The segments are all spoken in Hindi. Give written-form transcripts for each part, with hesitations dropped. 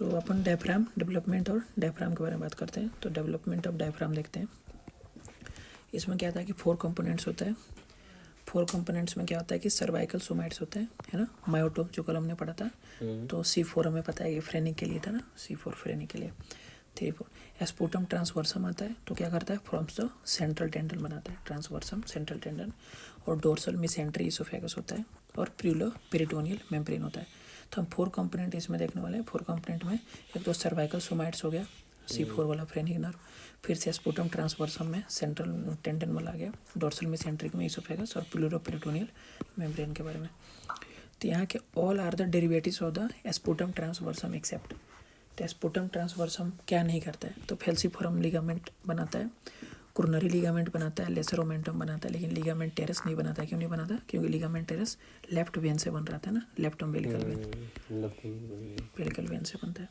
सो अपन डायफ्राम डेवलपमेंट और डायफ्राम के बारे में बात करते हैं। तो डेवलपमेंट ऑफ डायफ्राम देखते हैं। इसमें क्या होता है कि 4 कंपोनेंट्स होता है। 4 कंपोनेंट्स में क्या होता है कि सर्वाइकल सोमाइट्स होते हैं, है ना, मायोटोम जो कल हमने पढ़ा था। तो C4 हमें पता है कि फ्रेनिक के लिए था ना, C4 फ्रेनिक के लिए। 3-4 एस्पुटम ट्रांसवर्सम आता है, तो क्या करता है, फ्रॉम्स द सेंट्रल टेंडन बनाता है, ट्रांसवर्सम सेंट्रल टेंडन। और डोर्सल मिसेंट्री इसोफेगस होता है, और प्यूलो पेरिटोनियल मेम्ब्रेन होता है। तो हम 4 कंपोनेंट इसमें देखने वाले हैं। 4 कंपोनेंट में एक तो सर्वाइकल सोमाइट्स हो गया, C4 वाला फ्रेनिक नर्व, फिर से स्पुटम ट्रांसवर्सम में सेंट्रल टेंडन वाला आ गया, डोर्सल मिसेंट्रिक में इसोफेगस, और प्यूलो पेरिटोनियल मेम्ब्रेन के बारे में। तो यहाँ के all are the derivatives of the septum transversum except. तो स्पुटम ट्रांसवर्सम क्या नहीं करता है, तो फेल्सिफोरम लिगामेंट बनाता है, कोरोनरी लिगामेंट बनाता है, लेसर ओमेंटम बनाता है, लेकिन लिगामेंट टेरेस नहीं बनाता है। क्यों नहीं बनाता? क्योंकि लिगामेंट टेरेस लेफ्ट वेन से बन रहा था ना, लेफ्ट अम्बिलिकल वेन से बनता है।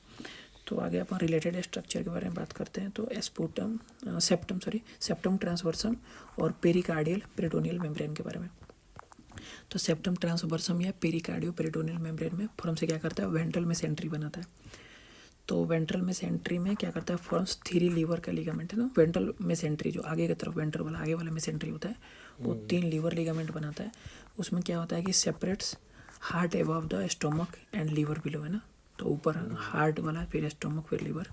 तो आगे अपन रिलेटेड स्ट्रक्चर के बारे में बात करते हैं। तो स्पुटम सेप्टम ट्रांसवर्सम और पेरिकार्डियल पेरिटोनियल मेम्ब्रेन के बारे में। तो सेप्टम ट्रांसवर्सम या पेरिकार्डियो पेरिटोनियल मेम्ब्रेन में फॉर्म से क्या करता है, वेंट्रल मेसेंट्री बनाता है। तो वेंट्रल मेसेंट्री में क्या करता है, फॉर्म्स 3 लीवर का लिगामेंट है ना। वेंट्रल मेसेंट्री जो आगे की तरफ वेंट्रल वाला आगे वाला मेसेंट्री होता है, वो 3 लीवर लिगामेंट बनाता है। उसमें क्या होता है कि separates heart above the stomach and liver below, है ना। तो ऊपर हार्ट वाला, फिर स्टोमक, फिर liver,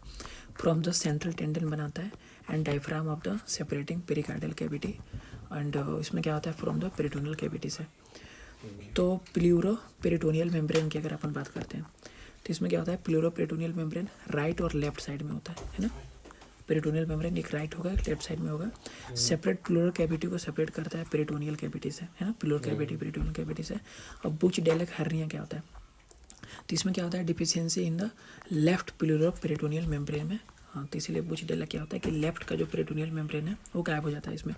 from the central tendon बनाता है, and diaphragm of the separating pericardial cavity. And इसमें क्या होता है, फ्रॉम द पेरिटोनियल कैविटी से। तो प्लूरो पेरिटोनियल मेम्ब्रेन की अगर अपन बात करते हैं, तो इसमें क्या होता है, प्लूरो पेरिटोनियल मेम्ब्रेन राइट और लेफ्ट साइड में होता है ना। पेरिटोनियल मेम्ब्रेन एक राइट होगा, एक लेफ्ट साइड में होगा। सेपरेट प्लूरल कैविटी को सेपरेट करता है पेरिटोनियल कैविटी से, है ना, प्लूरल कैविटी पेरिटोनियल कैविटी से। और बुच डेलेक हर्निया क्या होता है, तो इसमें क्या होता है, deficiency in the left pleural peritoneal membrane में। हाँ, तो इसीलिए बुच डेलेक क्या होता है कि लेफ्ट का जो पेरिटोनियल मेम्ब्रेन है वो गायब हो जाता है इसमें।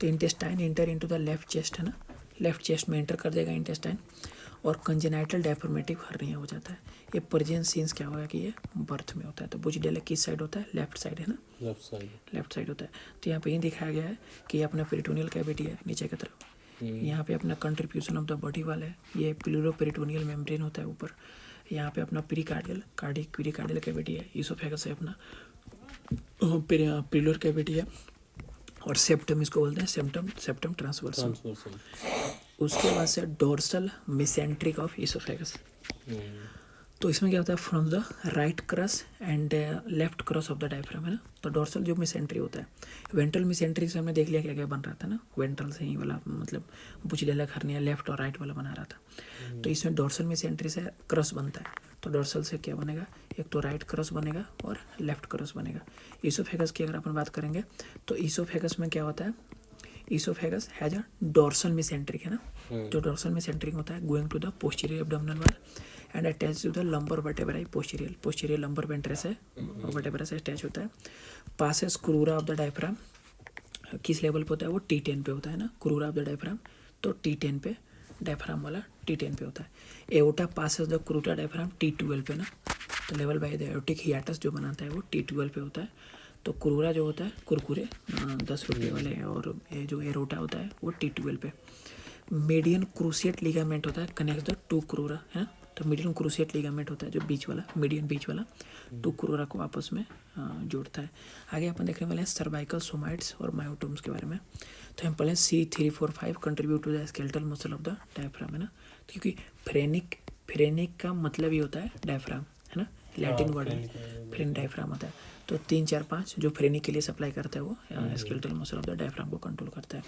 तो intestine inter into the left chest, है ना, लेफ्ट चेस्ट में एंटर कर देगा इंटेस्टाइन, और कंजेनाइटल डेफॉर्मेटिव हर्निया हो जाता है। ये पर्जियन सीन्स क्या होगा कि ये बर्थ में होता है। तो बुच डेलेक किस साइड होता है, लेफ्ट साइड, है ना, लेफ्ट साइड होता है। तो यहाँ पे ये दिखाया गया है कि ये अपना पेरिटोनियल कैविटी है नीचे की तरफ, यहाँ पे अपना कंट्रीब्यूशन ऑफ द बॉडी वाला है, ये प्लूरो पेरिटोनियल मेम्ब्रेन होता है ऊपर। यहाँ पे अपना पेरिकार्डियल कैविटी है, इसोफेगस है अपना, प्लूरल कैविटी है, और सेप्टम इसको बोलते हैं, सेप्टम ट्रांसवर्सम। उसके बाद से डोर्सल मेसेंट्रिक ऑफ इसोफेगस। तो इसमें क्या होता है, from the right cross and left cross of the diaphragm, है ना। तो डोर्सल जो मेसेंट्री होता है, वेंट्रल मेसेंट्री से हमने देख लिया क्या क्या बन रहा था ना, वेंट्रल से ही वाला, मतलब बुच डेलेक हर्निया लेफ्ट और राइट वाला बना रहा था। तो इसमें डोर्सल मेसेंट्री से क्रस बनता है। तो डोर्सल से क्या बनेगा, एक तो राइट क्रस बनेगा और लेफ्ट क्रस बनेगा। इसोफेगस की अगर अपन बात करेंगे, तो इसोफेगस में क्या होता है, oesophagus has a dorsal mesenteric, है ना। जो डोर्सल मेसेंट्रिक होता है, going to the posterior abdominal wall and attach to the lumbar vertebrae posterior lumbar वेंट्रे से वर्टेब्रा से अटैच होता है। Passes crura of the diaphragm किस लेवल पे होता है, वो T10 पे होता है ना, क्रूरा ऑफ द डायफ्राम। तो T10 पे, डायफ्राम वाला T10 पे होता है। Aorta passes the crura diaphragm T12 पे ना। तो लेवल बाय द एओटिक हियाटस जो बनाता है वो T12 पे होता है। तो क्रूरा जो होता है, कुरकुरे 10 रुपये वाले, और ये जो एरोटा होता है वो T12 पे। मीडियन क्रूसिएट लिगामेंट होता है, कनेक्ट द 2 क्रूरा, है ना। तो मीडियन क्रूसिएट लिगामेंट होता है जो बीच वाला, मीडियन बीच वाला 2 क्रूरा को आपस में जोड़ता है। आगे अपन देखने वाले हैं सर्वाइकल सोमाइट्स और मायोटोम्स के बारे में। तो हम पहले C3-4-5 contribute to the skeletal muscle of the diaphragm, है ना। क्योंकि फ्रेनिक का मतलब ही होता है डायफ्राम, है ना, लैटिन वर्ड है, फ्रेन डायफ्राम होता है। तो 3, 4, 5 जो फ्रेनिक के लिए सप्लाई करता है वो skeletal muscle of the diaphragm को कंट्रोल करता है।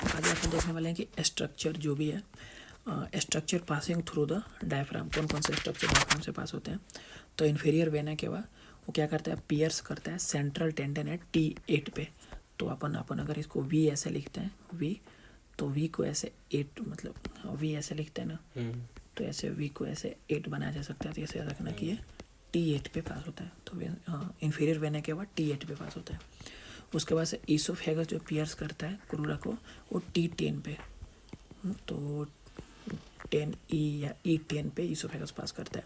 आगे अपन देखने वाले हैं कि स्ट्रक्चर जो भी है, structure passing through the diaphragm, कौन कौन से स्ट्रक्चर डायफ्राम से पास होते हैं। तो इन्फीरियर वेना के बाद वो क्या करता है, पियर्स करता है सेंट्रल टेंडन है T8 पे। तो अपन अगर इसको V ऐसे लिखते हैं, V, तो V को ऐसे 8, मतलब V ऐसे लिखते हैं ना, तो ऐसे V को ऐसे 8 बनाया जा सकता है। तो ऐसे रखना कि ये T8 पे पास होता है। तो इन्फीरियर वेना के बाद T8 पे पास होता है। उसके बाद से इसोफेगस जो पियर्स करता है क्रूरा को, वो T10 पे, तो 10E या E10 पे इसोफेगस पास करता है।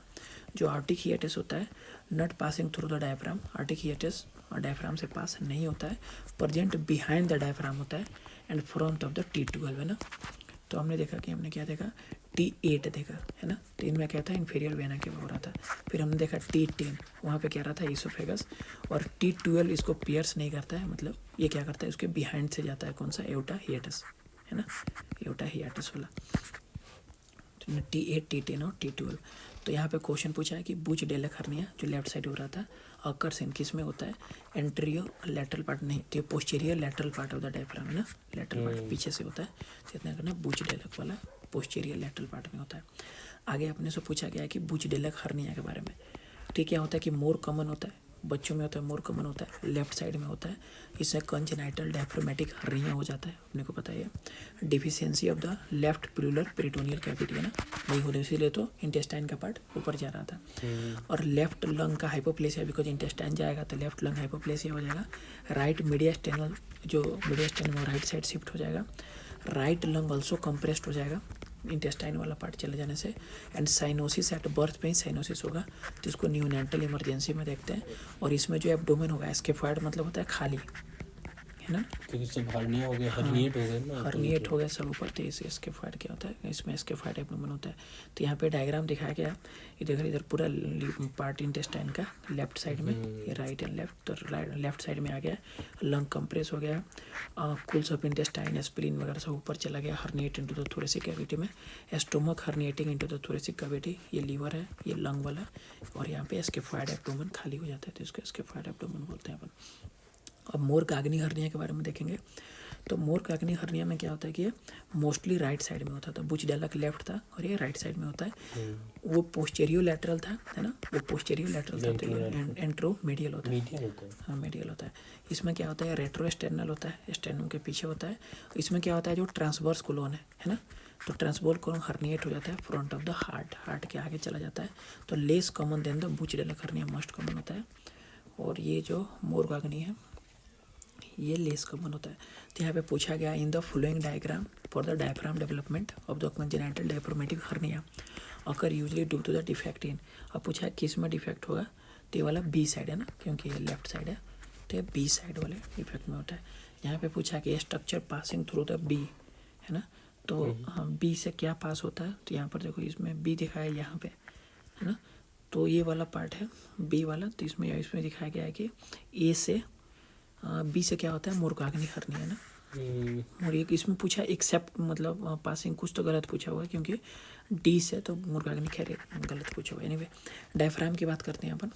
जो आर्टिक हियाटस होता है, not passing through the diaphragm, aortic hiatus और डायफ्राम से पास नहीं होता है, प्रेजेंट बिहाइंड द डायफ्राम होता है, and front of the T12, है ना। तो हमने देखा कि हमने क्या देखा, T8 देखा है ना, तो इनमें क्या था, इन्फीरियर वेना केवा हो रहा था। फिर हमने देखा T10, वहाँ पे क्या रहा था, ईसोफेगस। और T12 इसको पियर्स नहीं करता है, मतलब ये क्या करता है, उसके बिहाइंड से जाता है, कौन सा, एओर्टा हियाटस है ना, एओर्टा हियाटस वाला। T8, T10 और T12। तो यहाँ पे क्वेश्चन पूछा है कि बुच डेलक हर्निया जो लेफ्ट साइड हो रहा था अकर्स इन किस में होता है, एंट्रियो लैटरल पार्ट नहीं, तो posterior lateral part of the diaphragm है ना, लैटरल पार्ट पीछे से होता है, तो इतना करना बुच डेलक वाला पोस्टीरियर लैटरल पार्ट में होता है। आगे अपने से पूछा गया है कि बुच डेलक हर्निया के बारे में। ठीक, क्या होता है कि मोर कॉमन होता है, बच्चों में होता है, मोर कॉमन होता है, लेफ्ट साइड में होता है। इससे कंजेनाइटल डायफ्रामेटिक हर्निया हो जाता है, अपने को पता है। Deficiency of the left plural peritoneal cavity है ना, नहीं हो रही, इसीलिए तो इंटेस्टाइन का पार्ट ऊपर जा रहा था। और लेफ्ट लंग का हाइपोप्लेसिया, बिकॉज इंटेस्टाइन जाएगा तो लेफ्ट लंग हाइपोप्लेसिया हो जाएगा। राइट मीडियास्टेनल, जो मीडियास्टेनल राइट साइड शिफ्ट हो जाएगा। राइट लंग ऑल्सो कंप्रेस्ड हो जाएगा इंटेस्टाइन वाला पार्ट चले जाने से। एंड साइनोसिस एट बर्थ में ही साइनोसिस होगा, तो इसको न्यूनेंटल इमरजेंसी में देखते हैं। और इसमें जो एब्डोमेन होगा, स्केफॉइड मतलब होता है खाली, है ना, क्योंकि सब हर्निया हो गया, हर्निएट हो गया ना, हर्निएट हो गया सब ऊपर, तो इस स्केफॉइड क्या होता है, इसमें स्केफॉइड एब्डोमेन होता है। तो यहाँ पे डायग्राम दिखाया गया, इधर इधर पूरा पार्ट इंटेस्टाइन का लेफ्ट साइड में, ये राइट एंड लेफ्ट, तो लेफ्ट साइड में आ गया, लंग कंप्रेस हो गया, कूल्स ऑफ इंटेस्टाइन स्प्लीन वगैरह सब ऊपर चला गया, herniate into the thoracic cavity में, stomach herniating into the thoracic cavity, ये लीवर है, ये लंग वाला, और यहाँ पे स्केफॉइड एब्डोमेन खाली हो जाता है, तो इसको स्केफॉइड एब्डोमेन बोलते हैं अपन। अब मोर काग्नि हर्निया के बारे में देखेंगे, तो मोर काग्नि हर्निया में क्या होता है कि ये मोस्टली राइट साइड में होता था, बुच डेलक लेफ्ट था और ये राइट साइड में होता है। वो पोस्टेरियो लैटरल था, है ना, वो पोस्टेरियो लैटरल था, तो एंट्रो मीडियल होता है, हाँ मीडियल होता है। इसमें क्या होता है, रेट्रो स्टेर्नल होता है, स्टेर्नम के पीछे होता है। इसमें क्या होता है, जो ट्रांसवर्स कोलोन है ना, तो ट्रांसवर्स कोलोन हर्निएट हो जाता है front of the heart, heart के आगे चला जाता है, तो less common than the Bochdalek hernia most common होता है। और ये जो मोर काग्नि है ये लेस कॉमन होता है। तो यहाँ पे पूछा गया, in the following diagram for the diaphragm development of the congenital diaphragmatic hernia occur usually due to the defect in. अब पूछा है किस में डिफेक्ट होगा, तो ये वाला बी साइड है ना, क्योंकि ये लेफ्ट साइड है, तो ये बी साइड वाले डिफेक्ट में होता है। यहाँ पे पूछा कि structure passing through the B, है ना, तो बी से क्या पास होता है, तो यहाँ पर देखो इसमें बी दिखाया है यहाँ पे, है ना, तो ये वाला पार्ट है बी वाला, तो इसमें दिखाया गया है कि ए से बी से क्या होता है, मोर काग्नि हर्निया है ना। और एक इसमें पूछा एक्सेप्ट, मतलब पासिंग कुछ तो गलत पूछा हुआ है, क्योंकि डी से तो मोर काग्नि खैर गलत पूछा हुआ है। एनीवे डायफ्राम की बात करते हैं अपन।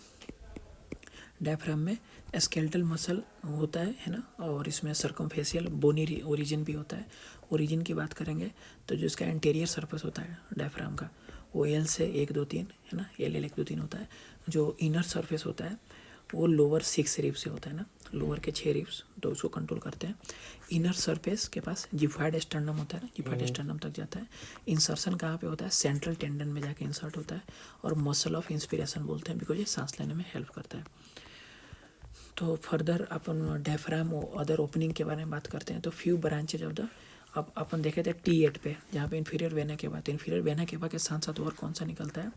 डायफ्राम में स्केलेटल मसल होता है ना, और इसमें सर्कमफेशियल बोनी ओरिजिन भी होता है। ओरिजिन की बात करेंगे तो जो इसका इंटीरियर सरफेस होता है डायफ्राम का, वो एल से 1 2 3 है ना, एल 1 2 3 होता है। जो इनर सरफेस होता है वो लोअर 6 रिब्स से होता है ना, लोअर के 6 रिब्स, तो उसको कंट्रोल करते हैं। इनर सरफेस के पास जिफाइड स्टर्नम होता है ना, जिफाइड स्टर्नम तक जाता है। इंसर्शन कहाँ पे होता है, सेंट्रल टेंडन में जाके इंसर्ट होता है, और मसल ऑफ इंस्पिरेशन बोलते हैं, बिकॉज ये सांस लेने में हेल्प करता है। तो फर्दर अपन डायफ्राम और अदर ओपनिंग के बारे में बात करते हैं। तो फ्यू ब्रांचेज ऑफ द, अब अपन देखे थे T8 पे, जहाँ पे इन्फीरियर वेना केवा, तो इन्फीरियर वेना केवा के साथ साथ और कौन सा निकलता है,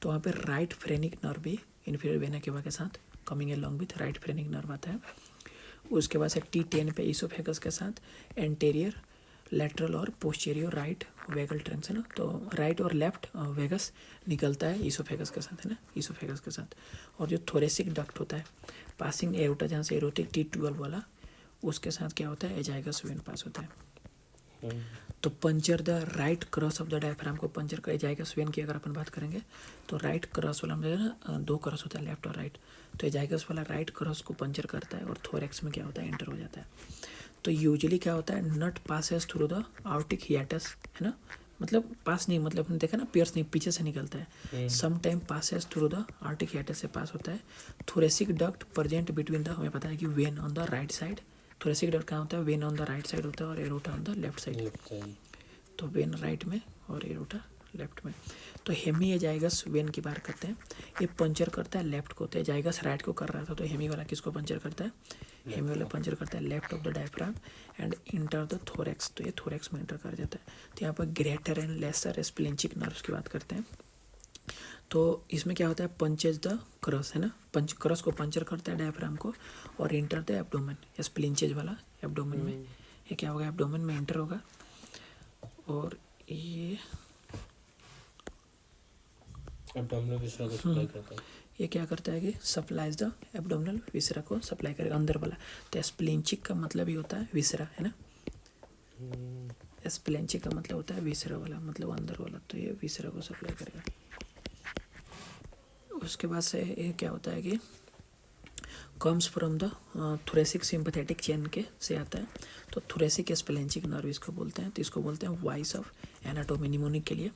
तो वहाँ पे राइट फ्रेनिक नर्व भी इन्फीरियर वेना केवा के साथ coming along with right phrenic nerve आता है। उसके बाद से T10 पे ईसोफेगस के साथ एंटेरियर, लेटरल और पोस्टीरियर राइट वेगल ट्रंक्स है ना, तो राइट और लेफ्ट वेगस निकलता है ईसोफेगस के साथ, है ना, ईसोफेगस के साथ। और जो थोरेसिक डक्ट होता है पासिंग एरोटा, जहाँ से एरोटिक T12 वाला, उसके साथ क्या होता है, एजाइगस वेन पास होता है। तो puncture the right cross of the diaphragm को पंचर कर जाएगा। स्वेन की अगर अपन बात करेंगे तो राइट क्रॉस वाला में ना 2 क्रॉस होता है, लेफ्ट और राइट, तो एजाइगस वाला राइट क्रॉस को पंचर करता है और थोरेक्स में क्या होता है, एंटर हो जाता है। तो यूजुअली क्या होता है, not passes through the aortic hiatus, है ना, मतलब पास नहीं, मतलब आपने देखा ना पियर्स नहीं, पीछे से निकलता है। Some time passes through the aortic hiatus से पास होता है। Thoracic duct present between the, हमें पता है कि vein on the right side, thoracic duct कहाँ होता है, vein on the right side होता है, और aorta on the left side, तो वेन राइट में और एरोटा लेफ्ट में। तो हेमी एजाइगस वेन की बात करते हैं, ये पंचर करता है लेफ्ट को, तो एजाइगस राइट को कर रहा था, तो हेमी वाला किसको पंचर करता है, हेमी वाला पंचर करता है left of the diaphragm and enter the thorax, तो ये थोरेक्स में इंटर कर जाता है। तो यहाँ पर ग्रेटर एंड लेसर स्प्लिंचिक नर्व्स की बात करते हैं। तो इसमें क्या होता है, पंचेज द क्रॉस, है ना, पंच क्रॉस को पंचर करता है डायफ्राम को, और इंटर द एब्डोमेन, स्प्लिंचेज वाला एब्डोमेन में, ये क्या होगा, एब्डोमेन में इंटर होगा, और ये एब्डोमिनल विसरा को सप्लाई करता है। ये क्या करता है कि सप्लाइज द एब्डोमिनल विसरा को सप्लाई करेगा, अंदर वाला। तो स्प्लेंचिक का मतलब ही होता है विसरा, है ना। स्प्लेंचिक का मतलब होता है विसरा वाला, मतलब अंदर वाला। तो ये विसरा को सप्लाई करेगा। उसके बाद से ये क्या होता है कि comes from the thoracic sympathetic chain के से आता है। तो थोरेसिक स्प्लेंचिक नर्व इसको बोलते हैं। तो इसको बोलते हैं वॉइस ऑफ एनाटोमी निमोनिक के लिए।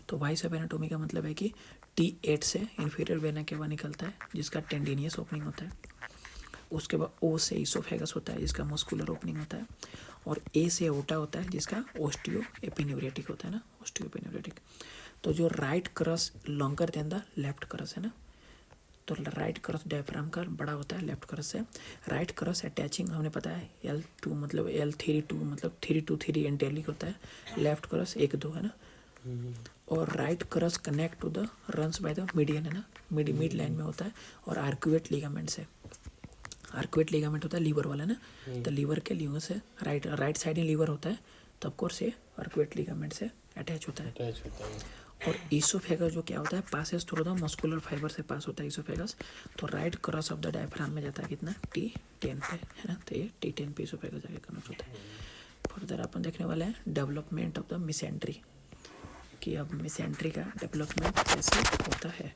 तो वॉइस ऑफ एनाटोमी का मतलब है कि T8 से इंफीरियर वेना केवा निकलता है, जिसका टेंडिनियस ओपनिंग होता है। उसके बाद O से इसोफेगस होता है, जिसका मस्कुलर ओपनिंग होता है। और A से ओटा होता है, जिसका ओस्टियो एपिन्यूरेटिक होता है ना, ओस्टियो एपिन्यूरेटिक। तो जो right cross longer than the left cross है ना, तो राइट क्रस डायफ्राम का बड़ा होता है लेफ्ट क्रस से। राइट क्रस अटैचिंग हमने पता है L2 मतलब L3 2 मतलब 3 to 3 एंटेलिक होता है, लेफ्ट क्रस 1 2 है ना। और right crus connect to the runs by the median है ना, मिड लाइन में होता है। और आर्कुएट लिगामेंट से, आर्कुएट लिगामेंट होता है लीवर वाला ना, तो लीवर के लीवर से राइट साइड ही लीवर होता है, तो ऑफकोर्स ये आर्कुएट लिगामेंट से अटैच होता है। और ईसोफेगस जो क्या होता है, passes through the muscular fibre से पास होता है ईसोफेगस। तो right cross of the diaphragm में जाता है कितना, T10 पे, है ना। तो ये T10 पे ईसोफेगस जाके कनेक्ट होता है। फर्दर अपन देखने वाले हैं डेवलपमेंट ऑफ द मिसेंट्री, कि अब मिसेंट्री का डेवलपमेंट कैसे होता है।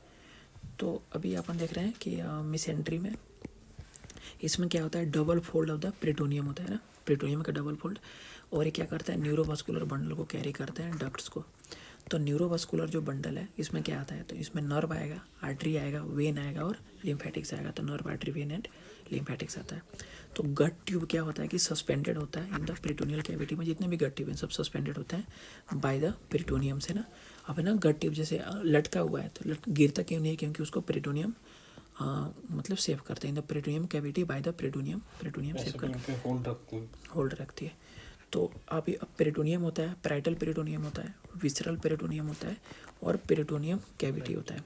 तो अभी अपन देख रहे हैं कि मिसेंट्री में इसमें क्या होता है, double fold of the peritoneum होता है ना, पेरिटोनियम का डबल फोल्ड। और ये क्या करता है, न्यूरोवास्कुलर बंडल को कैरी करते हैं, डक्ट्स को। तो न्यूरोवास्कुलर जो बंडल है इसमें क्या आता है, तो इसमें नर्व आएगा, आर्टरी आएगा, वेन आएगा और लिम्फेटिक्स आएगा। तो nerve, artery, when and lymphatics आता है। तो गट ट्यूब क्या होता है कि सस्पेंडेड होता है इन द पेरिटोनियल कैविटी में। जितने भी गट ट्यूब हैं सब सस्पेंडेड होते हैं बाय द पेरिटोनियम से ना। अब है ना गट ट्यूब जैसे लटका हुआ है, तो गिरता क्यों नहीं, क्योंकि उसको पेरिटोनियम मतलब सेव करते हैं in the peritoneum cavity by the peritoneum save करके होल्ड रखती है। तो अभी अब पेरिटोनियम होता है, पैराइटल पेरिटोनियम होता है, विसरल पेरिटोनियम होता है और पेरिटोनियम कैविटी होता है।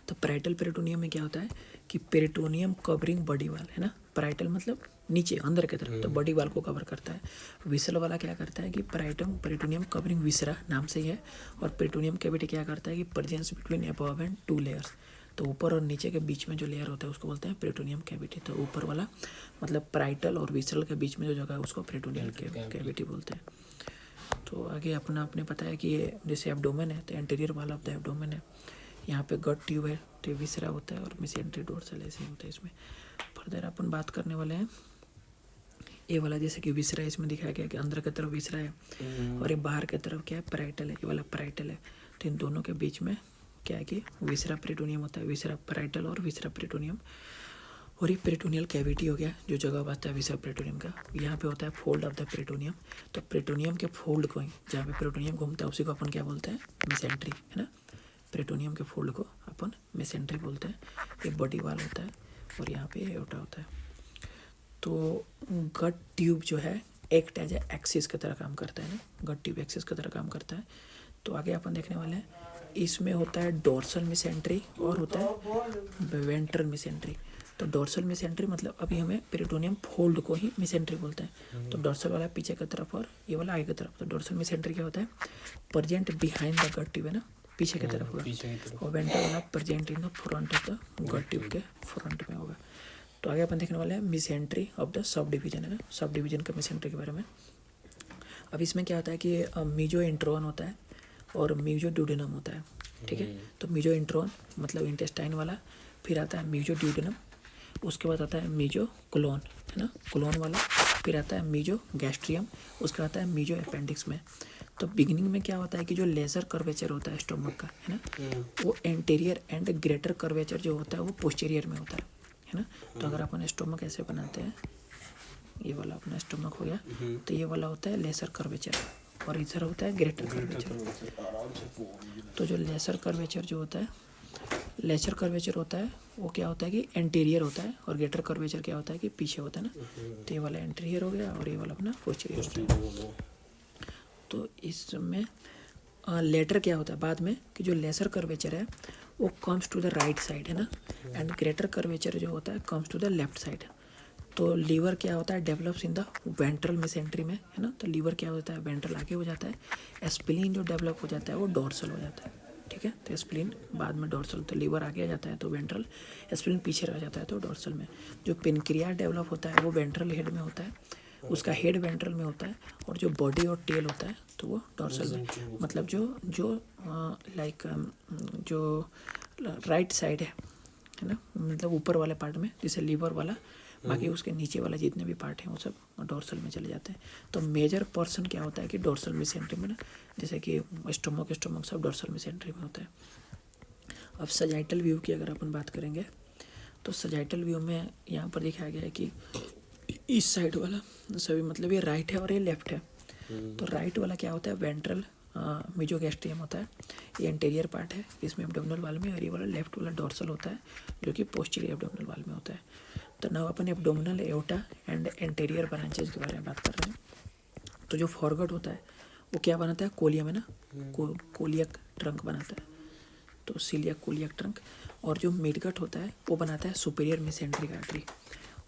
तो पैराइटल पेरिटोनियम में क्या होता है कि पेरिटोनियम कवरिंग बॉडी वाल है ना, पैराइटल मतलब नीचे अंदर की तरफ, तो बॉडी वाल को कवर करता है। विसरल वाला क्या करता है कि पेरिटोनियम कवरिंग विसरा नाम से ही है। और पेरिटोनियम कैविटी क्या करता है कि presence between above and 2 layers, तो ऊपर और नीचे के बीच में जो लेयर होता है उसको बोलते हैं पेरिटोनियम कैविटी। तो ऊपर वाला मतलब पैराइटल और विसरल के बीच में जो जगह है उसको पेरिटोनियल कैविटी बोलते हैं। तो आगे अपना आपने पता है कि ये जैसे एब्डोमेन है, तो एंटीरियर वाला ऑफ द एब्डोमेन है, यहाँ पे गट ट्यूब है, तो विसरा होता है और मिसेंट्री डोर्सल ऐसे ही होता है इसमें। फर्दर अपन बात करने वाले हैं ये वाला, जैसे कि विसरा इसमें दिखाया गया कि अंदर की तरफ विसरा है और ये बाहर की तरफ क्या है, पैराइटल है। ये वाला पैराइटल है। तो इन दोनों के बीच में क्या है कि विसरा पेरिटोनियम होता है, विसरा पैराइटल और विसरा पेरिटोनियम। और ये पेरिटोनियल कैविटी हो गया जो जगह बचता है विसरा पेरिटोनियम का। यहाँ पे होता है फोल्ड ऑफ द पेरिटोनियम। तो पेरिटोनियम के फोल्ड को ही, जहाँ पे पेरिटोनियम घूमता है उसी को अपन क्या बोलते हैं, मिसेंट्री, है ना। पेरिटोनियम के फोल्ड को अपन मिसेंट्री बोलते हैं। ये बॉडी वाल होता है और यहाँ पे एओर्टा होता है। तो गट ट्यूब जो है एक्ट एज एक्सिस की तरह काम करता है ना, गट ट्यूब एक्सिस की तरह काम करता है। तो आगे अपन देखने वाले हैं, इसमें होता है डोर्सल मिसेंट्री और होता है वेंट्रल मिसेंट्री। तो डोर्सल मिसेंट्री मतलब अभी हमें पेरिटोनियम फोल्ड को ही मिसेंट्री बोलते हैं। तो डोर्सल वाला पीछे की तरफ और ये वाला आगे की तरफ। तो डोर्सल मिसेंट्री क्या होता है, present behind the gut tube है ना, पीछे की तरफ होगा। और वेंट्रल वाला present in the front of the gut tube के फ्रंट में होगा। तो आगे अपन देखने वाले हैं mesentery of the sub division है ना, सब डिवीजन का मिसेंट्री के बारे में। अब इसमें क्या होता है कि मीजो इंट्रोन होता है और मीजो ड्यूडेनम होता है, ठीक है। तो मीजो इंट्रोन मतलब इंटेस्टाइन वाला, फिर आता है मीजो ड्यूडेनम, उसके बाद आता है मीजो कोलोन है ना, कोलोन वाला, फिर आता है मीजो गैस्ट्रियम, उसके बाद आता है मीजो अपेंडिक्स में। तो बिगिनिंग में क्या होता है कि जो लेजर कर्वेचर होता है स्टोमक का, है ना, वो एंटीरियर एंड ग्रेटर कर्वेचर जो होता है वो पोस्टीरियर में होता है ना। तो अगर अपन स्टोमक ऐसे बनाते हैं, ये वाला अपना स्टोमक हो गया, तो ये वाला होता है लेसर कर्वेचर और इधर होता है ग्रेटर कर्वेचर। तो जो लेसर कर्वेचर जो होता है, लेसर कर्वेचर होता है वो क्या होता है कि एंटीरियर होता है और ग्रेटर कर्वेचर क्या होता है कि पीछे होता है ना। तो ये वाला एंटीरियर हो गया और ये वाला अपना पोस्टीरियर होता है। तो इसमें लेटर क्या होता है बाद में कि जो लेसर कर्वेचर है वो comes to the right side है ना, एंड ग्रेटर कर्वेचर जो होता है comes to the left side. तो लीवर क्या होता है, develops in the ventral mesentery में, है ना। तो लीवर क्या होता है, वेंट्रल आगे हो जाता है। स्प्लीन जो डेवलप हो जाता है वो डोर्सल हो जाता है। ठीक है। तो स्प्लीन बाद में डोर्सल, तो लीवर आगे आ जाता है तो वेंट्रल, स्प्लीन पीछे रह जाता है तो डोर्सल में। जो पेनक्रियास डेवलप होता है वो वेंट्रल हेड में होता है, उसका हेड वेंट्रल में होता है, और जो बॉडी और टेल होता है तो वो डोर्सल में। मतलब जो जो लाइक जो राइट साइड है ना, मतलब ऊपर वाले पार्ट में, जैसे लीवर वाला, बाकी उसके नीचे वाला जितने भी पार्ट हैं वो सब डोर्सल में चले जाते हैं। तो मेजर पोर्शन क्या होता है कि डोर्सल मिसेंट्री में ना, जैसे कि स्टोमक सब डोर्सल मिसेंट्री में होता है। अब सजाइटल व्यू की अगर अपन बात करेंगे तो सजाइटल व्यू में यहाँ पर दिखाया गया है कि इस साइड वाला सभी, मतलब ये राइट है और ये लेफ्ट है। तो राइट वाला क्या होता है, वेंट्रल मेजोगैस्ट्रियम होता है, ये एंटीरियर पार्ट है इसमें एब्डोमिनल वाल में, और ये वाला लेफ्ट वाला डोर्सल होता है जो कि पोस्टीरियर एब्डोमिनल वाल में होता है। तो now upon abdominal, aorta and anterior branches के बारे में बात कर रहे हैं। तो जो फॉरगट होता है वो क्या बनाता है, कोलियम है ना, कोलियक ट्रंक बनाता है, तो सीलियक कोलियक ट्रंक। और जो मिडगट होता है वो बनाता है सुपीरियर मेसेंट्रिक आर्टरी,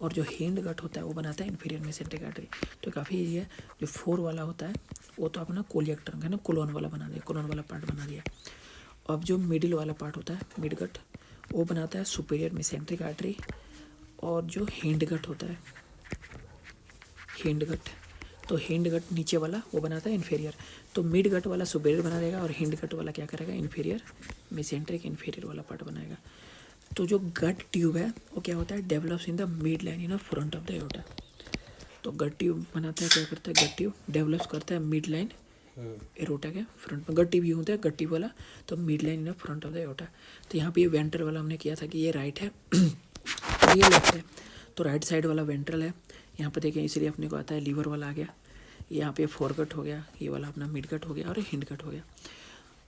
और जो हिंड गट होता है वो बनाता है इन्फीरियर मेसेंट्रिक आर्टरी। तो काफ़ी ईजी है। जो 4 वाला होता है वो तो अपना कोलियक ट्रंक है ना, कोलोन वाला बना दिया, कोलोन वाला पार्ट बना दिया। अब जो मिडिल वाला पार्ट होता है मिडगट, वो बनाता है सुपीरियर मेसेंट्रिक आर्टरी, और जो हिंड गट होता है हिंड गट, तो हिंड गट नीचे वाला वो बनाता है इन्फीरियर। तो मिड गट वाला सुपीरियर बना देगा और हिंड गट वाला क्या करेगा, इन्फीरियर मेसेंट्रिक इन्फीरियर वाला पार्ट बनाएगा। तो जो गट ट्यूब है वो क्या होता है, develops in the mid line in front of the aorta. तो गट ट्यूब बनाता है, क्या करता है, गट ट्यूब डेवलप्स करता है मिड लाइन एरोटा के फ्रंट में। गट ट्यूब ही होता है, गट ट्यूब वाला, तो mid line in front of the aorta. तो यहाँ पे ये वेंट्रल वाला हमने किया था कि ये राइट है और ये लेफ्ट है, तो राइट साइड वाला वेंट्रल है। यहाँ पे देखें, इसलिए अपने को आता है लीवर वाला आ गया, यहाँ पे फोरगट हो गया, ये वाला अपना मिडगट हो गया और हिंड गट हो गया।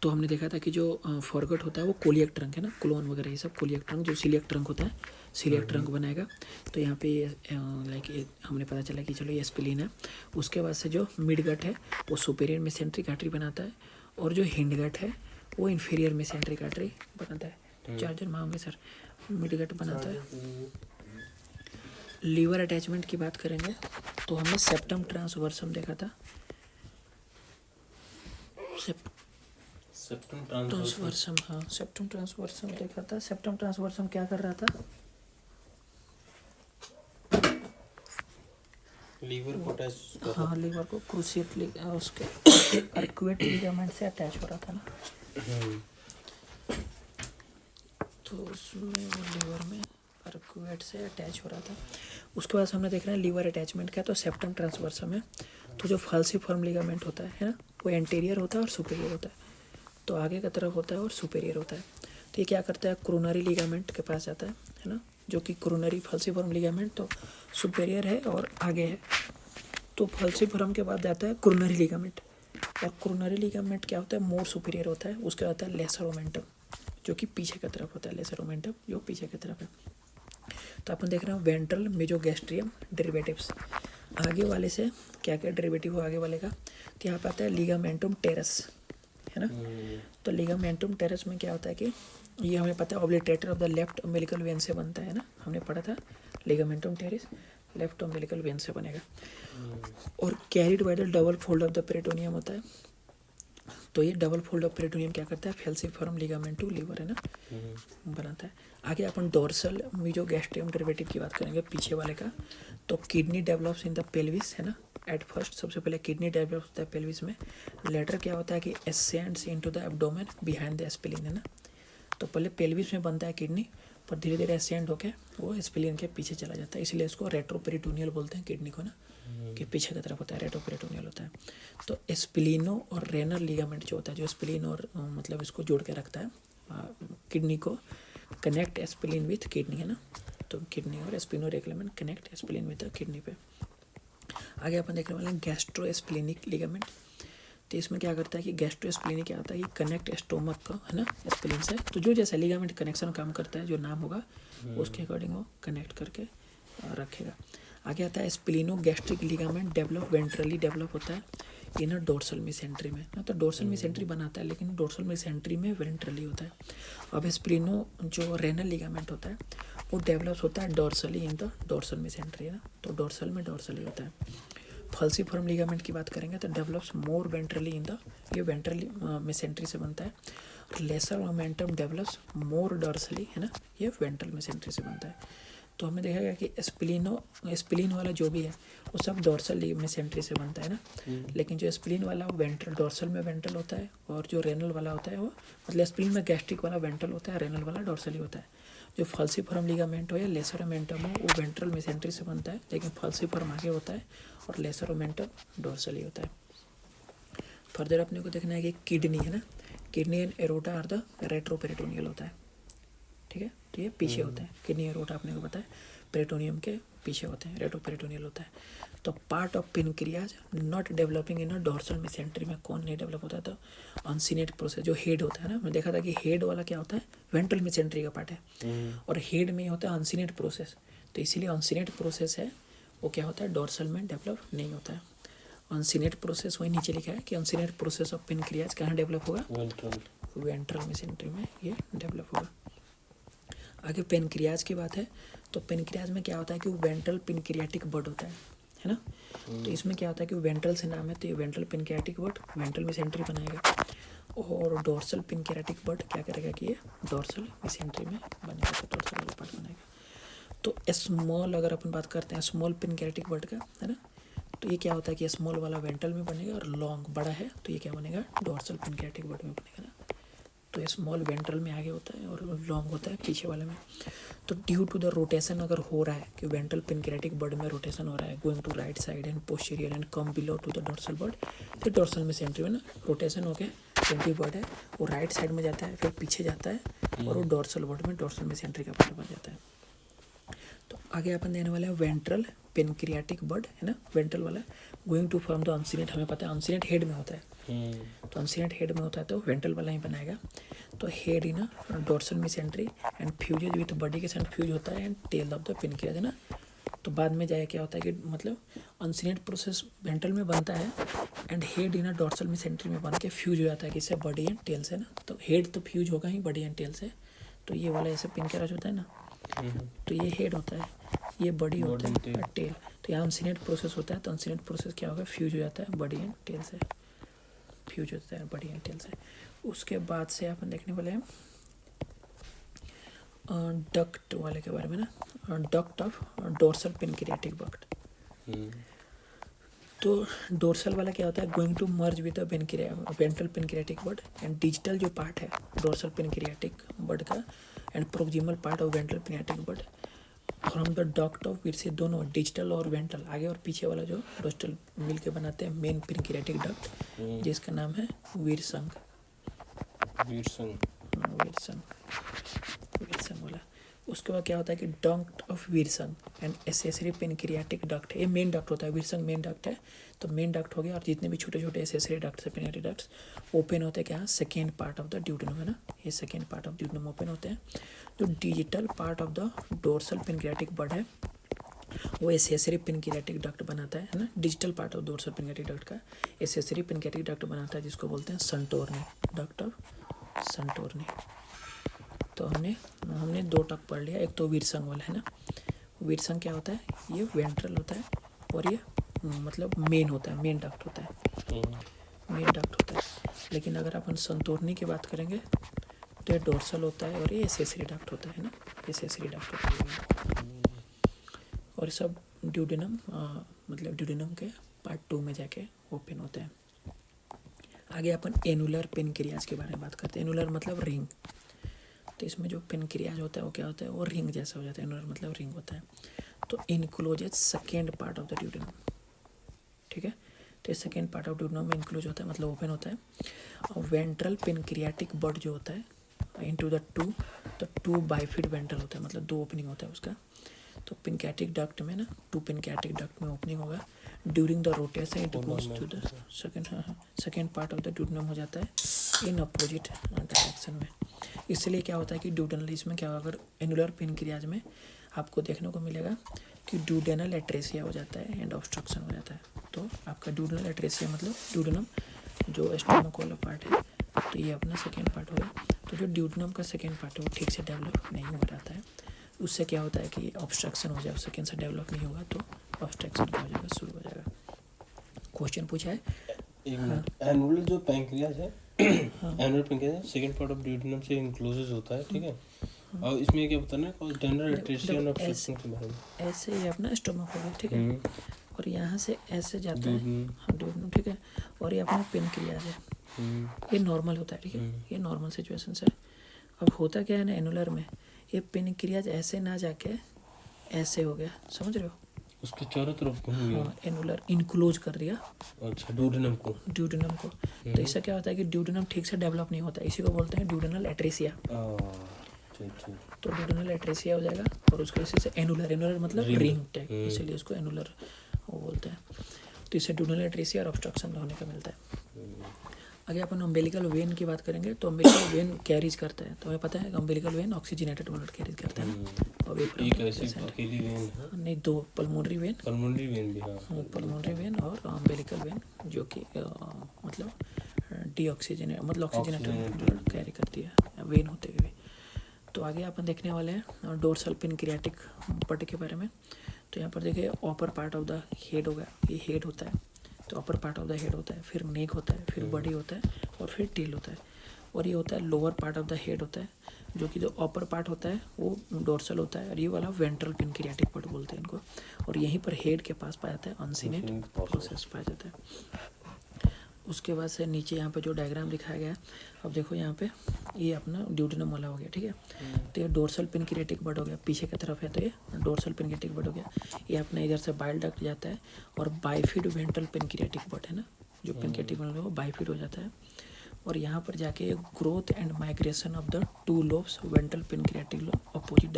तो हमने देखा था कि जो फॉरगट होता है वो कोलियक ट्रंक है ना, कोलोन वगैरह ये सब कोलियक ट्रंक, जो सीलियक ट्रंक होता है सीलियक ट्रंक बनाएगा। तो यहाँ पे लाइक हमने पता चला कि चलो ये स्प्लीन है। उसके बाद से जो मिडगट है वो सुपीरियर मेसेंट्रिक आर्टरी बनाता है, और जो हिंडगट है वो इन्फीरियर मेसेंट्रिक आर्टरी बनाता है। चार्जर मांगे सर, मिडगट बनाता है। लीवर अटैचमेंट की बात करेंगे तो हमने सेप्टम ट्रांसवर्सम देखा था, सेप्टम ट्रांसवर्सम, हाँ सेप्टम ट्रांसवर्सम देखा था। सेप्टम ट्रांसवर्सम क्या कर रहा था, लीवर को अटैच, हाँ लीवर को क्रूशियटली उसके अर्कुएट लिगामेंट से अटैच हो रहा था ना, तो उसमें वो लीवर में अर्कुएट से अटैच हो रहा था। उसके बाद हमने देख रहे हैं लीवर अटैचमेंट क्या, तो सेप्टम ट्रांसवर्सम है। तो जो फाल्सिफॉर्म लिगामेंट होता है ना, वो एंटीरियर होता है और सुपीरियर होता है, तो आगे की तरफ होता है और सुपीरियर होता है। तो ये क्या करता है, क्रोनरी लिगामेंट के पास जाता है ना, जो कि क्रोनरी फाल्सिफॉर्म लिगामेंट तो सुपीरियर है और आगे है। तो फाल्सिफॉर्म के बाद जाता है क्रोनरी लिगामेंट, और क्रोनरी लिगामेंट क्या होता है, मोर सुपीरियर होता है। उसके बाद आता है लेसर ओमेंटम, जो कि पीछे की तरफ होता है, लेसर ओमेंटम जो पीछे की तरफ है। तो अपन देख रहे हैं वेंट्रल मेजोगैस्ट्रियम डेरिवेटिव्स, आगे वाले से क्या क्या डेरिवेटिव हो आगे वाले का। तो यहाँ पर आता है लिगामेंटम टेरस है ना। तो लिगामेंटम टेरस में क्या होता है कि ये हमें पता है obliterator of the left umbilical vein से बनता है ना, हमने पढ़ा था ligamentum teres left umbilical vein से बनेगा, और carried by the double fold of the peritoneum होता है। तो ये डबल फोल्ड ऑफ पेरिटोनियम क्या करता है, फैल्सिफॉर्म लिगामेंटम लीवर है ना बनाता है। आगे अपन डोर्सल मेजोगैस्ट्रियम डेरिवेटिव की बात करेंगे पीछे वाले का। तो kidney develops in the pelvis है ना, एट फर्स्ट सबसे पहले किडनी डेवलप होता है पेल्विस में। लेटर क्या होता है कि ascends into the abdomen behind the spleen है ना। तो पहले पेल्विस में बनता है किडनी, पर धीरे धीरे एसेंड होके वो स्प्लीन के पीछे चला जाता है, इसलिए इसको रेट्रोपेरिटोनियल बोलते हैं किडनी को ना, कि पीछे की तरफ होता है, रेट्रोपेरिटोनियल होता है। तो स्प्लीनो और रेनल लिगामेंट जो होता है, जो स्प्लीन और मतलब इसको जोड़ के रखता है किडनी को, कनेक्ट स्प्लीन विथ किडनी है ना। तो किडनी और spleno ligament connect spleen with kidney पे। आगे अपन देखने वाले हैं गैस्ट्रोस्प्लीनिक लिगामेंट। तो इसमें क्या करता है कि गैस्ट्रोस्प्लीनिक क्या होता है कि कनेक्ट स्टोमक का है ना स्प्लीन से। तो जो जैसा लिगामेंट कनेक्शन काम करता है, जो नाम होगा उसके अकॉर्डिंग वो कनेक्ट करके रखेगा। आगे आता है spleno gastric ligament develop ventrally develop होता है इनर डोर्सल मेसेंट्री में ना। तो डोर्सल मेसेंट्री बनाता है, लेकिन डोर्सल मेसेंट्री में वेंट्रली होता है। अब स्प्लीनो जो रेनल लिगामेंट होता है वो डेवलप्स होता है dorsally in the dorsal mesentery है ना, तो डोर्सल में डोर्सली होता है। फाल्सिफॉर्म लिगामेंट की बात करेंगे तो develops more ventrally in the, ये वेंट्रली मेसेंट्री से बनता है। लेसर मोमेंटम डेवलप्स मोर डॉर्सली, है ना, ये वेंट्रल मेसेंट्री से बनता है। तो हमें देखा गया कि स्प्लीन वाला जो भी है वो सब डॉर्सल मेसेंट्री से बनता है ना, लेकिन जो स्प्लीन वाला वो वेंट्रल, डॉर्सल में वेंट्रल होता है, और जो रेनल वाला होता है वो, मतलब स्प्लीन में गैस्ट्रिक वाला वेंट्रल होता है, रेनल वाला डॉर्सली होता है। जो फल्सीफॉर्म लिगामेंट हो या लेसर ओमेंटम हो वो वेंट्रल मेसेंट्री से बनता है, लेकिन फल्सीफॉर्म आगे होता है और लेसर ओमेंटम डॉर्सली होता है। फर्दर अपने को देखना है कि किडनी है ना, kidney and aorta are the retroperitoneal होता है, ठीक है, तो ये पीछे होता है। किडनी एरोटा अपने को पता है पेरिटोनियम के पीछे होते हैं, रेट्रोपेरिटोनियल होता है। तो part of pancreas not developing in a dorsal mesentery में कौन नहीं डेवलप होता है, तो अनसीनेट प्रोसेस, जो हेड होता है ना, मैं देखा था कि हेड वाला क्या होता है, वेंट्रल मेसेंट्री का पार्ट है, और हेड में ही होता है अनसीनेट प्रोसेस, तो इसीलिए अनसीनेट प्रोसेस है वो क्या होता है, डॉर्सल में डेवलप नहीं होता है। अनसीनेट प्रोसेस वही नीचे लिखा है कि अनसीनेट प्रोसेस ऑफ पेनक्रियाज कहाँ डेवलप होगा, वेंट्रल मेसेंट्री में ये डेवलप होगा। आगे पेनक्रियाज की बात है, तो पेनक्रियाज में क्या होता है कि वो वेंट्रल पेनक्रियाटिक बड होता है ना, तो इसमें क्या होता है कि वेंट्रल से नाम है, तो ये वेंट्रल पेनक्रियाटिक बड वेंट्रल मेसेंट्री बनाएगा, और डॉर्सल पेनक्रियाटिक बड क्या करेगा कि ये डॉर्सल मेसेंट्री में बनेगा, तो डॉर्सल वाला पार्ट बनेगा। तो स्मॉल, अगर अपन बात करते हैं स्मॉल पेनक्रियाटिक बड का, है ना, तो ये क्या होता है कि स्मॉल वाला वेंट्रल में बनेगा, और लॉन्ग बड़ा है तो ये क्या बनेगा, डॉर्सल पेनक्रियाटिक बड में बनेगा ना। तो स्मॉल वेंट्रल में आगे होता है और लॉन्ग होता है पीछे वाले में। तो ड्यू टू द रोटेशन अगर हो रहा है कि वेंट्रल पेनक्रियाटिक बड में रोटेशन हो रहा है, going to right side and posterior and come below to the dorsal bud, तो डॉर्सल मेसेंट्री में ना रोटेशन होके पेनक्रियाटिक बड है वो राइट साइड में जाता है, फिर पीछे जाता है, और वो डॉर्सल बड में डॉर्सल मेसेंट्री का पार्ट बन जाता है। तो आगे अपन देने वाले हैं वेंट्रल पेनक्रियाटिक बड, है ना, वेंट्रल वाला going to form the uncinate, हमें पता है अनसीनेट हेड में होता है, तो अनसीनेट हेड में होता है तो वेंट्रल वाला ही बनाएगा। तो head in dorsal mesentery and fuses with body के साथ फ्यूज होता है and tail of the pancreas, है ना। तो बाद में जाए क्या होता है कि मतलब अनसीनेट प्रोसेस वेंट्रल में बनता है and head in dorsal mesentery में बन के फ्यूज हो जाता है किससे, बॉडी एंड टेल से ना। तो हेड तो फ्यूज होगा ही बॉडी एंड टेल से, तो ये वाला ऐसे पेनक्रियाज होता है ना, तो ये हेड होता है, ये बॉडी होता है और टेल। तो यहाँ अनसीनेट प्रोसेस होता है, तो अनसीनेट प्रोसेस क्या होगा, फ्यूज हो जाता है बॉडी एंड टेल से, फ्यूज होता है बॉडी एंड टेल से। उसके बाद से अपन देखने वाले हैं डक्ट वाले के बारे में ना, duct of dorsal pancreatic duct. तो डोर्सल वाला क्या होता है, going to merge with the ventral pancreatic bud and distal जो पार्ट है डोर्सल पेनक्रियाटिक बड का and proximal part of ventral pancreatic bud from the duct of वीर से, दोनों डिजिटल और वेंट्रल आगे और पीछे वाला जो डोर्सल मिल के बनाते हैं मेन पेनक्रियाटिक डक्ट, जिसका नाम है वीरसंग वाला। उसके बाद क्या होता है कि duct of Wirsung and accessory pancreatic duct, ये मेन डक्ट होता है, वीरसंग मेन डक्ट है, तो मेन डक्ट हो गया, और जितने भी छोटे छोटे एसेसरी डक्ट है पेनक्रियाटिक डक्ट्स ओपन होते हैं क्या, second part of the duodenum, है ना, ये second part of duodenum open होते हैं। जो distal part of the dorsal pancreatic bud है वो एसेसरी पेनक्रियाटिक डक्ट बनाता है ना, distal part of dorsal pancreatic duct का एसेसरी पेनक्रियाटिक डक्ट बनाता है, जिसको बोलते हैं संटोरनी, डक्ट ऑफ संटोरनी। तो हमने दो टक पढ़ लिया, एक तो वीरसंग वाला है ना, वीरसंग क्या होता है, ये वेंट्रल होता है और ये मतलब मेन होता है, मेन डक्ट होता है, मेन डक्ट होता है। लेकिन अगर अपन संतोरनी की बात करेंगे तो ये डोर्सल होता है और ये एसेसरी डक्ट होता है ना, एसेसरी डक्ट होता है, और सब ड्यूडेनम मतलब ड्यूडेनम के पार्ट 2 में जाके ओपन होते हैं। आगे अपन एनुलर पेनक्रियाज के बारे में बात करते हैं। एनुलर मतलब रिंग, तो इसमें जो पेनक्रियाज होता है वो क्या होता है, वो रिंग जैसा हो जाता है, एनुलर मतलब रिंग होता है। तो encloses second part of the duodenum, ठीक है, तो ये सेकेंड पार्ट ऑफ ड्यूडेनम में इंक्लोज होता है, मतलब ओपन होता है। और वेंट्रल पेनक्रियाटिक बड जो होता है into the two bifid ventral होता है, मतलब दो ओपनिंग होता है उसका। तो पेनक्रियाटिक डक्ट में ना टू पेनक्रियाटिक डक्ट में ओपनिंग होगा, during the rotation it goes to the second part of the duodenum हो जाता है इन अपोजिट डायरेक्शन में। इसलिए क्या होता है कि ड्यूडेनल, इसमें क्या होगा, अगर एनुलर पेनक्रियाज में आपको देखने को मिलेगा कि ड्यूडेनल एट्रेसिया हो जाता है एंड ऑब्स्ट्रक्शन हो जाता है। तो आपका ड्यूडेनल एट्रेसिया मतलब ड्यूडेनम जो स्टोमक वाला पार्ट है, तो ये अपना सेकेंड पार्ट हो गया। तो जो ड्यूडेनम का सेकेंड पार्ट है वो ठीक से डेवलप नहीं हो पाता है, उससे क्या होता है कि ऑब्स्ट्रक्शन हो जाएगा, सेकेंड से डेवलप नहीं होगा तो ऑब्स्ट्रक्शन हो जाएगा, शुरू हो जाएगा। क्वेश्चन पूछा है, एनुलर जो पेनक्रियाज है annular pancreas second part of duodenum से इंक्लोज होता है, ठीक है। और इसमें क्या बताना है जनरल एट्रेसियन ऑफ सिस्टम के बारे में। ऐसे ही अपना स्टोमक हो गया, ठीक है, और यहाँ से ऐसे जाता है ड्यूडेनम, ठीक है, और ये अपना पेनक्रियाज है, ये नॉर्मल होता है, ठीक है, ये नॉर्मल सिचुएशन है। अब होता क्या है ना एनुलर में, ये पेनक्रियाज ऐसे ना जाके ऐसे हो गया, समझ रहे हो, उसके चारों तरफ घूम गया। हाँ, एनुलर इनक्लोज कर दिया अच्छा, ड्यूडेनम को। तो इससे क्या होता है कि ड्यूडेनम ठीक से डेवलप नहीं होता, इसी को बोलते हैं ड्यूडेनल एट्रेसिया। तो ड्यूडेनल एट्रेसिया हो जाएगा और उसके वजह से एनुलर मतलब रिंग टाइप, इसीलिए उसको एनुलर वो बोलते हैं। तो इससे ड्यूडेनल एट्रेसिया और ऑब्स्ट्रक्शन होने का मिलता है। आगे अपन अम्बिलिकल वेन की बात करेंगे, तो अम्बिलिकल वेन कैरीज करता है, तो हमें पता है कि umbilical when oxygenated blood carries करता है ना। और एक ऐसी अकेली वेन है, नहीं, दो, पल्मोनरी वेन भी, हाँ, पल्मोनरी वेन और अम्बिलिकल वेन, जो कि मतलब डीऑक्सीजनेट मतलब ऑक्सीजनेटेड ब्लड कैरी करती है वेन होते हुए। तो आगे अपन देखने वाले हैं डोर्सल पेनक्रियाटिक पट के बारे में। तो यहाँ पर देखिए upper part of the head होगा, ये हेड होता है, तो upper part of the head होता है, फिर नेक होता है, फिर बॉडी होता है और फिर टेल होता है। और ये होता है lower part of the head होता है, जो कि जो अपर पार्ट होता है वो डोर्सल होता है, और ये वाला वेंट्रल पेनक्रियाटिक पट बोलते हैं इनको। और यहीं पर हेड के पास पाया जाता है अनसिनेट प्रोसेस पाया जाता है। उसके बाद से नीचे यहाँ पे जो डायग्राम दिखाया गया है, अब देखो यहाँ पे ये अपना ड्यूडेनम वाला हो गया, ठीक है। तो ये डोर्सल पेनक्रियाटिक बड हो गया, पीछे की तरफ है, तो ये डोर्सल पेनक्रियाटिक बड हो गया। ये अपना इधर से बाइल डक्ट जाता है और बाइफिड वेंट्रल पेनक्रियाटिक बड है ना, जो पेनक्रियाटिक बड है वो बाइफिड हो जाता है। और यहाँ पर जाके growth and migration of the two lobes ventral pancreatic lobe opposite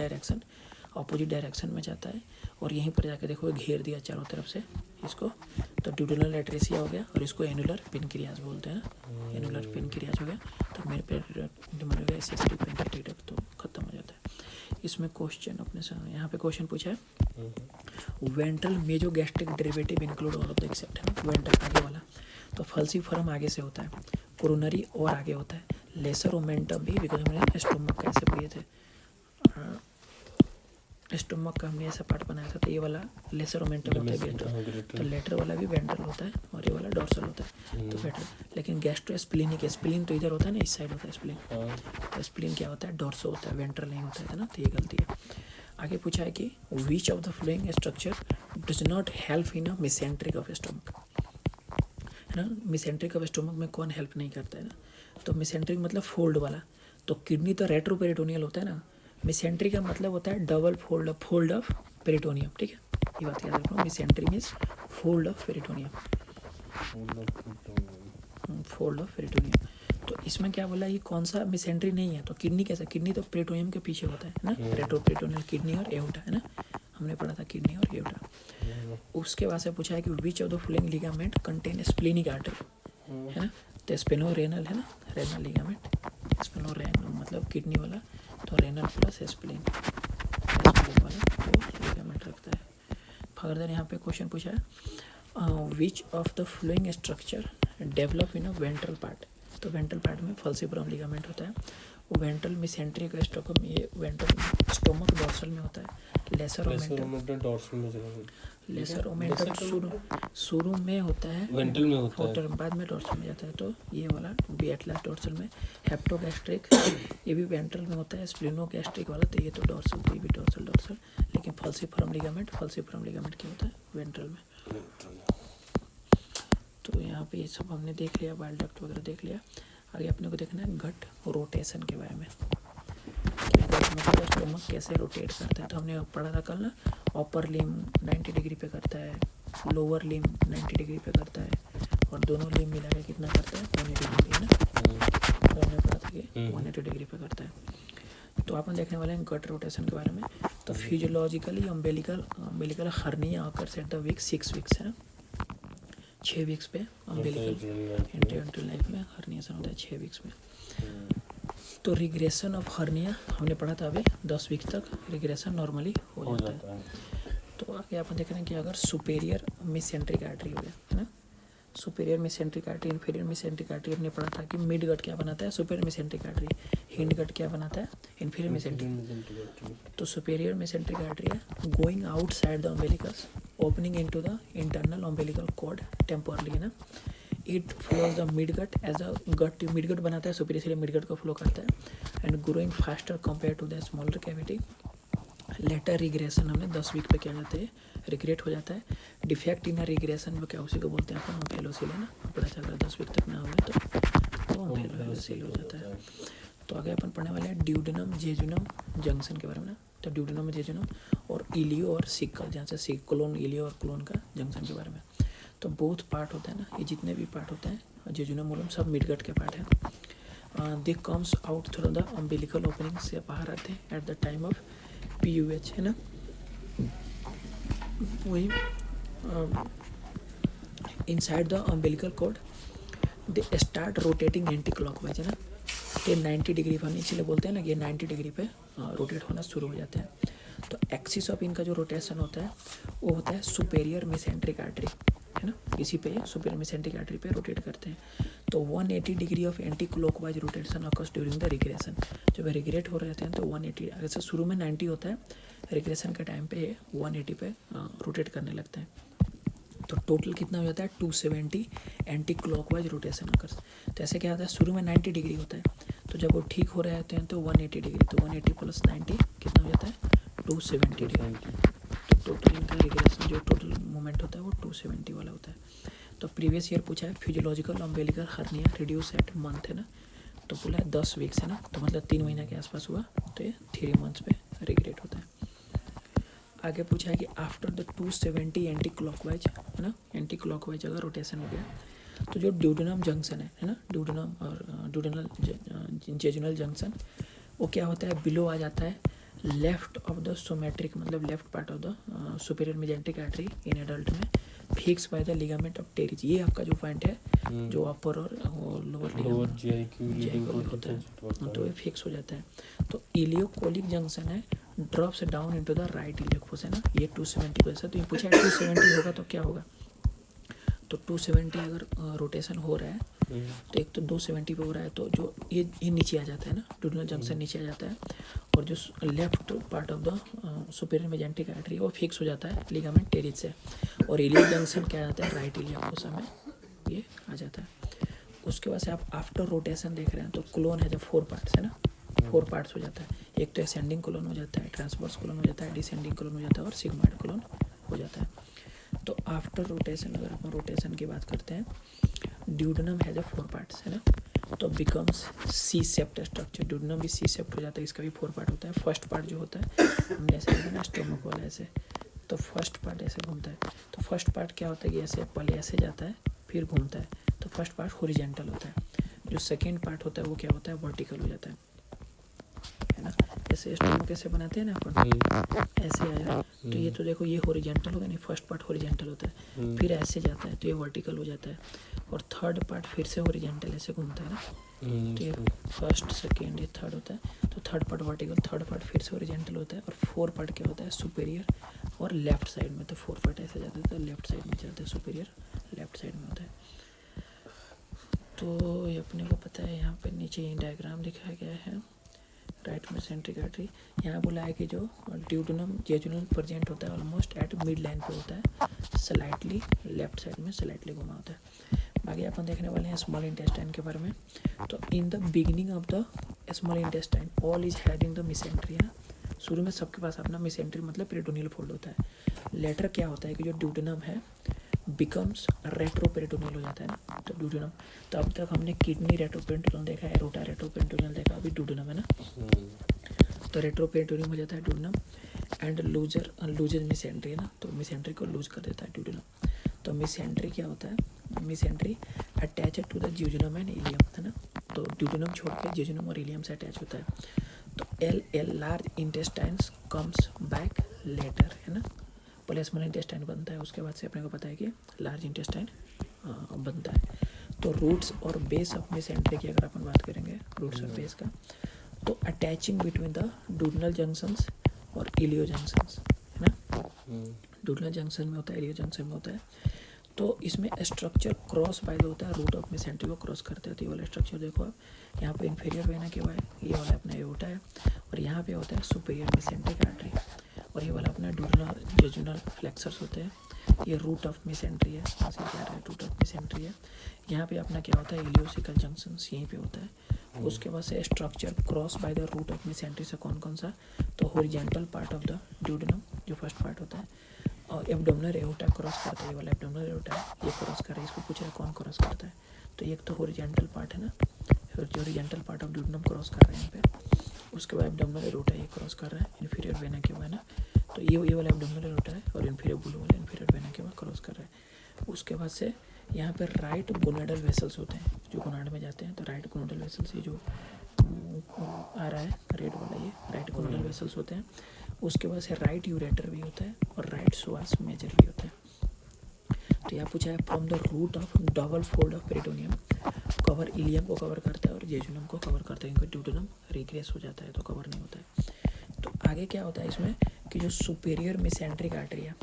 direction में जाता है। और यहीं पर जाके देखो घेर दिया चारों तरफ से इसको, तो ड्यूडेनल एट्रेसिया हो गया और इसको एनुलर पेनक्रियाज बोलते हैं ना, एनुलर पेनक्रियाज हो गया। तो मेरे पे डिमांड हो गया एसएसटी पेनक्रियाटिक डक्ट, तो खत्म हो जाता है। इसमें क्वेश्चन अपने सामने यहाँ पे क्वेश्चन पूछा है, ventral mesogastric derivative include all of the except, है ना, वेंट्रल आगे वाला। तो फल्सीफरम आगे से होता है, कोरोनरी और आगे होता है, लेसर ओमेंटम भी, बिकॉज हमने स्टोमक का ऐसे पढ़े थे, स्टोमक का हमने ऐसा पार्ट बनाया था, तो ये वाला लेसर ओमेंटम होता है, तो लेटर वाला भी वेंट्रल होता है और ये वाला डोर्सल होता है, तो वेंट्रल। लेकिन गैस्ट्रोस्प्लीनिक, स्प्लीन तो इधर होता है ना, इस साइड होता है स्प्लीन, तो स्प्लीन क्या होता है, डोर्सो होता है, वेंट्रल नहीं होता है ना, तो ये गलती है। आगे पूछा है कि which of the following structure does not help in a mesenteric of stomach, है ना, मिसेंट्रिक ऑफ स्टोमक में कौन हेल्प नहीं करता है ना, तो मिसेंट्रिक मतलब फोल्ड वाला, तो किडनी तो रेट्रोपेरिटोनियल होता है ना, मिसेंट्रिक का मतलब होता है डबल फोल्ड ऑफ पेरिटोनियम, ठीक है, ये बात याद रखो, mesenteric means fold of peritoneum, fold of peritoneum. तो इसमें क्या बोला, ये कौन सा मिसेंट्रिक नहीं है, तो किडनी कैसा, किडनी तो पेरिटोनियम के पीछे होता है ना, रेट्रोपेरिटोनियल किडनी और एओर्टा, है ना, हमने पढ़ा था किडनी और एओर्टा। उसके बाद से पूछा है कि which of the following ligament contain splenic artery, है ना, तो स्पेनोरेनल है ना, रेनल लिगामेंट, स्पेनोरेनल मतलब किडनी वाला, तो रेनल प्लस स्प्लीन वाला वो लिगामेंट रखता है। फर्दर यहाँ पे क्वेश्चन पूछा है विच of the flowing structure develop in a ventral part, तो वेंट्रल पार्ट में फल्सीफरम लिगामेंट होता है, वो वेंट्रल मिसेंट्रिक स्टोमक, ये वेंट्रल स्टोमक डोर्सल में होता है, लेसर ओमेंटम डोर्सल में, लेसर ओमेंटम शुरू में होता है, वेंट्रल में होता है, बाद में डोर्सल में जाता है, तो ये वाला बी एटलास डोर्सल में। हेप्टोगैस्ट्रिक ये भी वेंट्रल में होता है, स्प्लिनोगैस्ट्रिक वाला, तो ये तो डोर्सल, तो ये भी डोर्सल, लेकिन फल्सीफरम लिगामेंट क्या होता है, वेंट्रल में। तो यहाँ पे ये सब हमने देख लिया, बाइल डक्ट वगैरह देख लिया। आगे अपने को देखना है गट रोटेशन के बारे में, कि गट मतलब स्टोमक कैसे रोटेट करता है। तो हमने पढ़ा था कल ना, अपर लिम 90 डिग्री पे करता है, लोअर लिम 90 डिग्री पे करता है, और दोनों लिम मिला के कितना करता है, 180 डिग्री, है ना, तो हमने पढ़ा था कि 180 डिग्री पे करता है। तो अपन देखने वाले हैं गट रोटेशन के बारे में। तो physiologically umbilical hernia occurs at the week 6 weeks, है ना, 6 वीक्स पे अम्बिलिकल इंटरवेंट्रल लाइफ में हर्निएशन होता है 6 वीक्स में। तो रिग्रेशन ऑफ हर्निया हमने पढ़ा था, अभी 10 वीक तक रिग्रेशन नॉर्मली हो जाता है। तो आगे आप देख रहे हैं कि अगर सुपेरियर मिसेंट्रिक आर्टरी हो गया, है ना, superior mesenteric artery, inferior mesenteric artery हमने पढ़ा था कि मिड गट क्या बनाता है, superior mesenteric artery, hind gut क्या बनाता है, इन्फीरियर मिसेंट्रिक। तो सुपेरियर मिसेंट्रिक आर्टरी है going outside the umbilicus, opening into the internal umbilical cord temporarily, है ना, it flows the mid gut as a gut, mid gut बनाता है सुपीरियर, इसलिए मिड गट को फ्लो करता है and growing faster compare to the smaller cavity. Later regression हमें 10 वीक पे क्या जाते हैं, रिग्रेट हो जाता है। डिफेक्ट इन रिग्रेशन में क्या उसी को बोलते हैं अपन ओम्फेलोसिल, है ना, पता चल रहा है 10 वीक तक ना हुए तो ओम्फेलोसिल हो जाता है। तो आगे अपन पढ़ने वाले हैं ड्यूडेनम जेजुनम जंक्शन के बारे में ना। तो ड्यूडेनम जेजुनम और इलियो और सिकल, जहाँ से सिक्लोन, इलियो और क्लोन का जंक्शन के बारे में। तो बोथ पार्ट होता है ना, ये जितने भी पार्ट होते हैं जेजुनम मोलम सब मिडगट के पार्ट है। They comes out through the umbilical opening, से बाहर आते हैं at the time of PUH, है ना। वही inside the umbilical cord they start rotating anti clockwise, है ना। ये 90 डिग्री पर, इसलिए बोलते हैं ना कि ये 90 डिग्री पे रोटेट होना शुरू हो जाते हैं। तो एक्सिस ऑफ इनका जो रोटेशन होता है वो होता है सुपेरियर मेसेंट्रिक आर्टरी, है ना, इसी पे सुपेरियर मेसेंट्रिक आर्टरी पे रोटेट करते हैं। तो 180 degree of anti clockwise rotation occurs during the regression. जब रिग्रेट हो रहे हैं तो 180, अगर शुरू में 90 होता है, रिग्रेशन के टाइम पे 180 पे रोटेट करने लगते हैं। तो टोटल कितना हो जाता है 270 एंटी क्लॉकवाइज रोटेशन अकर्स। तो ऐसे क्या होता है, शुरू में 90 डिग्री होता है, तो जब वो ठीक हो रहे होते हैं तो 180 डिग्री, तो 180 प्लस 90 कितना हो जाता है 270 डिग्री। तो टोटल इनका रिग्रेशन जो टोटल मूवमेंट होता है वो 270 वाला होता है। तो प्रीवियस ईयर पूछा है physiological umbilical hernia reduce at month, है ना। तो बोला है 10 वीक्स, है ना, तो मतलब 3 महीने के आसपास हुआ, तो ये 3 मंथ्स पे रिग्रेट होता है। आगे पूछा है कि आफ्टर द 270 एंटी क्लॉकवाइज, है ना, एंटी क्लॉकवाइज अगर रोटेशन हो गया तो जो ड्यूडेनम जंक्शन है ना, ड्यूडेनम और ड्यूडेनल जेजुनल जंक्शन, वो क्या होता है, बिलो आ जाता है लेफ्ट ऑफ द सोमेट्रिक, मतलब left part of the superior mesenteric artery in adult में, fix by the ligament of Treitz. ये आपका जो पॉइंट है जो अपर और लोअर लिगामेंट होता है, तो ये फिक्स हो जाता है। तो इलियोकोलिक जंक्शन है drops down into the right iliac, है ना, ये 270 पे है। तो ये पूछा है 270 होगा तो क्या होगा, तो 270 अगर रोटेशन हो रहा है तो एक तो 270 पे हो रहा है, तो जो ये नीचे आ जाता है ना, ड्यूडेनल जंक्शन नीचे आ जाता है, और जो left part of the superior mesenteric artery वो फिक्स हो जाता है लिगामेंट टेरिज से, और इलियक जंक्शन क्या आता है राइट इलियक उस समय ये आ जाता है। उसके बाद से आप आफ्टर रोटेशन देख रहे हैं तो क्लोन है जो 4 पार्ट्स, है ना, 4 पार्ट्स हो जाता है। एक तो असेंडिंग क्लोन हो जाता है, ट्रांसवर्स क्लोन हो जाता है, डिसेंडिंग क्लोन हो जाता है और सिग्मॉइड क्लोन हो जाता है। तो आफ्टर रोटेशन अगर अपन रोटेशन की बात करते हैं, ड्यूडेनम हैज 4 पार्ट्स, है ना, तो becomes C shaped structure. Duodenum भी सी शेप्ड हो जाता है, इसका भी 4 पार्ट होता है। फर्स्ट पार्ट जो होता है हमने ऐसे देखा ना, स्टोमक वाला ऐसे, तो फर्स्ट पार्ट ऐसे घूमता है। तो फर्स्ट पार्ट क्या होता है कि ऐसे पहले ऐसे जाता है फिर घूमता है, तो फर्स्ट पार्ट हॉरिजॉन्टल होता है। जो सेकेंड पार्ट होता है वो क्या होता है, वर्टिकल हो जाता है ना। जैसे स्टोमक कैसे बनाते हैं ना अपन, ऐसे आया तो ये तो देखो ये हॉरिजॉन्टल होगा नहीं, फर्स्ट पार्ट हॉरिजॉन्टल होता है, फिर ऐसे जाता है तो ये वर्टिकल हो जाता है, और थर्ड पार्ट फिर से हॉरिजॉन्टल ऐसे घूमता है ना, तो ये फर्स्ट सेकेंड ये थर्ड होता है। तो third part vertical, third part फिर से हॉरिजॉन्टल होता है, और 4 पार्ट क्या होता है सुपेरियर और लेफ्ट साइड में। तो 4 पार्ट ऐसे जाता है तो लेफ्ट साइड में चलता है, सुपेरियर लेफ्ट साइड में होता है। तो ये अपने को पता है, यहाँ पे नीचे डायग्राम दिखाया गया है राइट मेसेंट्रिक आर्टरी। यहाँ बोला है कि जो ड्यूडेनम जेजुनल प्रेजेंट होता है ऑलमोस्ट एट मिड लाइन पे होता है, स्लाइटली लेफ्ट साइड में स्लाइटली घुमा होता है। बाकी अपन देखने वाले हैं स्मॉल इंटेस्टाइन के बारे में। तो in the beginning of the small intestine all is having the mesentery, है। शुरू में सबके पास अपना मेसेंट्री मतलब पेरिटोनियल फोल्ड होता है। लेटर क्या होता है कि जो ड्यूडेनम है बिकम्स रेट्रोपेरिटोनियल हो जाता है ना, तो ड्यूडेनम। तो अब तक हमने किडनी रेट्रोपेरिटोनियल देखा, एरोटा रेट्रोपेरिटोनियल देखा, अभी ड्यूडेनम है ना। तो रेट्रोपेरिटोनियम हो जाता है ड्यूडेनम एंड लूजर मेसेंट्री, है ना, तो मेसेंट्री को लूज कर देता है ड्यूडेनम। तो मेसेंट्री क्या होता है, mesentery attached to the jejunum and ileum, है ना, तो ड्यूडेनम छोड़ के जेजुनम और इलियम से अटैच होता है। तो L large intestines comes back later, है ना, पहले स्मॉल इंटेस्टाइन बनता है, उसके बाद से अपने को पता है कि लार्ज इंटेस्टाइन बनता है। तो रूट्स और बेस ऑफ मेसेंट्री की अगर अपन बात करेंगे, रूट्स और बेस का, तो attaching between the duodenal junctions और इलियो जंक्शंस, है ना, ड्यूडेनल जंक्शन में होता है, इलियो जंक्शन में होता है। तो इसमें स्ट्रक्चर क्रॉस बाय होता है, रूट ऑफ मेसेंट्री को क्रॉस करते हैं। तो ये वाला स्ट्रक्चर देखो आप, यहाँ पे इन्फीरियर वेना क्या है, ये वाला अपना एओर्टा है, और यहाँ पे होता है सुपेरियर मेसेंट्रिक आर्टरी, और ये वाला अपना ड्यूडेनल जेजुनल फ्लेक्सर्स होते हैं, ये रूट ऑफ मिसेंट्री है, यहाँ से क्या है रूट ऑफ मिसेंट्री है। यहाँ पे अपना क्या होता है इलियोसिकल जंक्शन यहीं पे होता है। उसके बाद से structure cross by the root of mesentery से कौन कौन सा, तो horizontal part of the duodenum जो फर्स्ट पार्ट होता है, और एब्डोमिनल एओर्टा क्रॉस करता है, ये वाला एब्डोमिनल एओर्टा है ये क्रॉस कर रहा है। इसको पूछ रहा है कौन क्रॉस करता है, तो एक तो हॉरिजॉन्टल पार्ट है ना, horizontal part of duodenum cross कर रहे हैं यहाँ पे। उसके बाद एब्डोमिनल एओर्टा ये क्रॉस कर रहा है इन्फीरियर वेना के बाद ना, तो ये वाला एब्डोमिनल एओर्टा है और इन्फीरियर ब्लू वाला इन्फीरियर वेना के बाद क्रॉस कर रहा है। उसके बाद से यहाँ पे राइट गोनाडल वेसल्स होते हैं जो गोनाड में जाते हैं, तो राइट गोनाडल वेसल्स ये जो आ रहा है रेड वाला ये राइट गोनाडल वेसल्स होते हैं। उसके बाद से राइट यूरेटर भी होता है और राइट सोआस मेजर भी होता है। तो यहाँ पूछा है from the root of double fold of peritoneum cover ileum को कवर करता है और जेजुनम को कवर करता है, क्योंकि ड्यूडेनम रिग्रेस हो जाता है तो कवर नहीं होता है। तो आगे क्या होता है इसमें कि जो सुपीरियर मिसेंट्रिक आर्टरी है,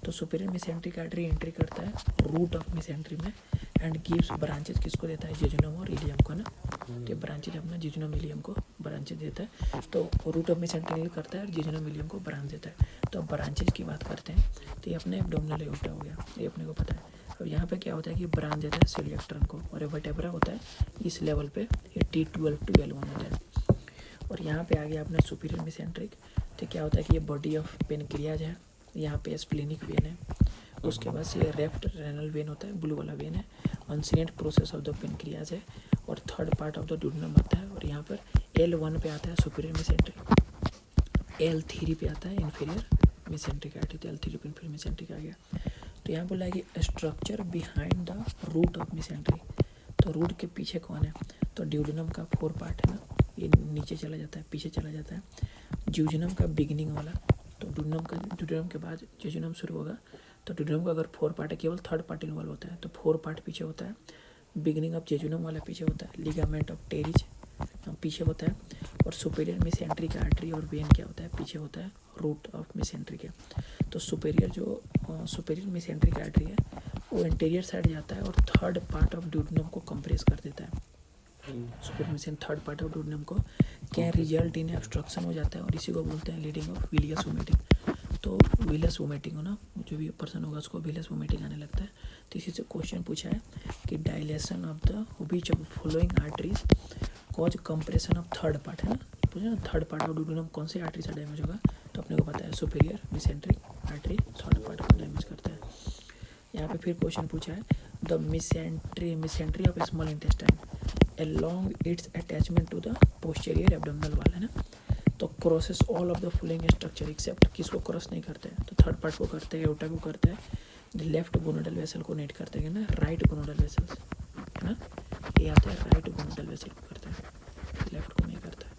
तो सुपीरियर मिसेंट्रिक आर्टरी एंट्री करता है रूट ऑफ मिसेंट्री में एंड गिव्स ब्रांचेज किसको देता है, जेजुनम और इलियम को ना। तो ब्रांचेज अपना जेजुनम इलियम को ब्रांचेज देता है, तो रूट ऑफ मिसेंट्री करता है और जेजुनम इलियम को ब्रांच देता है। तो अब ब्रांचेज की बात करते हैं, तो ये अपने एब्डोमिनल एओर्टा हो गया, ये अपने को पता है। और यहाँ पे क्या होता है कि ब्रांच देता है सीलिएक्ट्रम को, और वर्टेब्रा होता है इस लेवल पे ये T12 to L1 होता है। और यहाँ पे आ गया अपना सुपीरियर मिसेंट्रिक, तो क्या होता है कि ये बॉडी ऑफ पेनक्रियाज है, यहाँ पे स्प्लेनिक वेन है। उसके बाद से ये लेफ्ट रेनल वेन होता है, ब्लू वाला वेन है, uncinate process of the pancreas है, और third part of the duodenum आता है। और यहाँ पर L1 पे आता है सुपीरियर मिसेंट्रिक, L3 पे आता है इन्फीरियर मिसेंट्रिक आर्टरी, तो L3 पे इन्फीरियर मिसेंट्रिक आ गया। तो यहाँ बोला है कि structure behind the root of mesentery, तो रूट के पीछे कौन है, तो ड्यूडेनम का 4 पार्ट है ना, ये नीचे चला जाता है पीछे चला जाता है। ज्यूजेनम का बिगिनिंग वाला, तो ड्यूडेनम के बाद ज्यूजेनम शुरू होगा, तो ड्यूडेनम का अगर 4 पार्ट है केवल थर्ड पार्ट इन्वॉल्व होता है, तो 4 पार्ट पीछे होता है। बिगिनिंग ऑफ जेजुनम वाला पीछे होता है, लिगामेंट ऑफ टेरिज पीछे होता है, और सुपीरियर मिसेंट्रिक आर्टरी और वेन क्या होता है पीछे होता है रूट ऑफ मिसेंट्रिक है। तो सुपीरियर मिसेंट्रिक आर्टरी है वो इंटीरियर साइड जाता है और थर्ड पार्ट ऑफ ड्यूडेनम को कंप्रेस कर देता है। Superior mesenteric third part of duodenum को क्या रिजल्ट इन ऑब्स्ट्रक्शन हो जाता है, और इसी को बोलते हैं लीडिंग ऑफ विलियस वोमिटिंग। तो विलियस वोमिटिंग हो ना, जो भी पर्सन होगा उसको विलियस वोमिटिंग आने लगता है। तो इसी से क्वेश्चन पूछा है कि dilation of the which of following arteries cause compression of third part, है ना पूछा ना, थर्ड पार्ट ऑफ ड्यूडेनम कौन से आर्टरी से डैमेज होगा, तो अपने को पता है सुपीरियर मिसेंट्रिक आर्टरी थर्ड पार्ट को डैमेज करता है। यहाँ पे फिर क्वेश्चन पूछा है the mesentery of small intestine along its attachment to the posterior abdominal wall, है ना, तो crosses all of the following structure except किसको क्रॉस नहीं करते हैं, तो थर्ड पार्ट को करते हैं, एओर्टा को करता है, लेफ्ट गोनाडल वेसल को नेट करते हैं ना, राइट गोनाडल वेसल्स है ना, ये आता है राइट गोनाडल वेसल को करता है, लेफ्ट को नहीं करता है।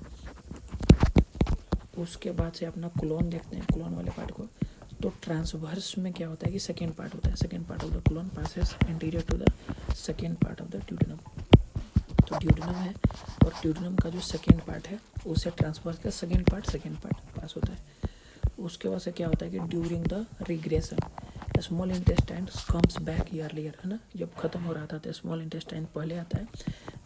उसके बाद से अपना क्लोन देखते हैं, क्लोन वाले पार्ट को। तो ट्रांसवर्स में क्या होता है कि सेकेंड पार्ट होता है, second part of the colon passes anterior to the second part of the duodenum. तो ड्यूडेनम है और ड्यूडेनम का जो सेकेंड पार्ट है उससे ट्रांसवर्स का सेकेंड पार्ट पास होता है। उसके बाद से क्या होता है कि during the regression small intestine comes back earlier, है ना, जब खत्म हो रहा था तो स्मॉल इंटेस्टाइन पहले आता है,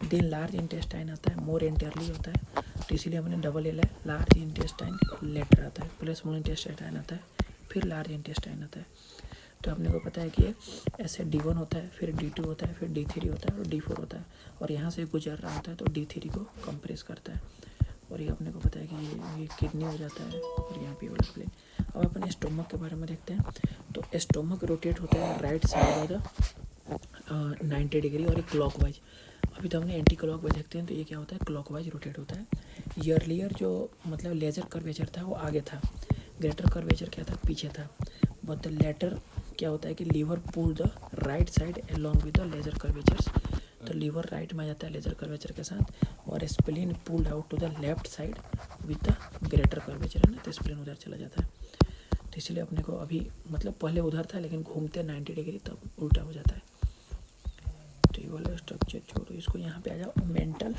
देन लार्ज इंटेस्टाइन आता है, मोर एंटरली होता है, तो इसीलिए हमने डबल एल है, लार्ज इंटेस्टाइन लेटर आता है, पहले स्मॉल इंटेस्टाइन आता है फिर लार्ज इंटेस्टाइन आता है। तो आपने को पता है कि ऐसे D1 होता है, फिर D2 होता है, फिर D3 होता है और D4 होता है, और यहाँ से गुजर रहा होता है तो D3 को कंप्रेस करता है, और ये अपने को पता है कि ये किडनी हो जाता है, और यहाँ पे वाला प्लेन। अब अपन स्टोमक के बारे में देखते हैं। तो स्टोमक रोटेट होता है right side by the 90 degree और एक क्लॉकवाइज। अभी तो हमने एंटी क्लॉकवाइज देखते हैं, तो ये क्या होता है क्लॉकवाइज रोटेट होता है। ईयरलियर जो मतलब लेजर कर्वेचर था वो आगे था, ग्रेटर कर्वेचर क्या था पीछे था, बट द लेटर क्या होता है कि liver pull the right side along with the lesser curvatures, तो लीवर राइट में आ जाता है लेजर कर्वेचर के साथ, और spleen pulled out to the left side with the greater curvature, है ना, तो स्प्लीन उधर चला जाता है। तो इसलिए अपने को अभी मतलब पहले उधर था लेकिन घूमते 90 डिग्री तब उल्टा हो जाता है। तो ये वाला स्ट्रक्चर छोड़ो, इसको यहाँ पे आ जाओ मेंटल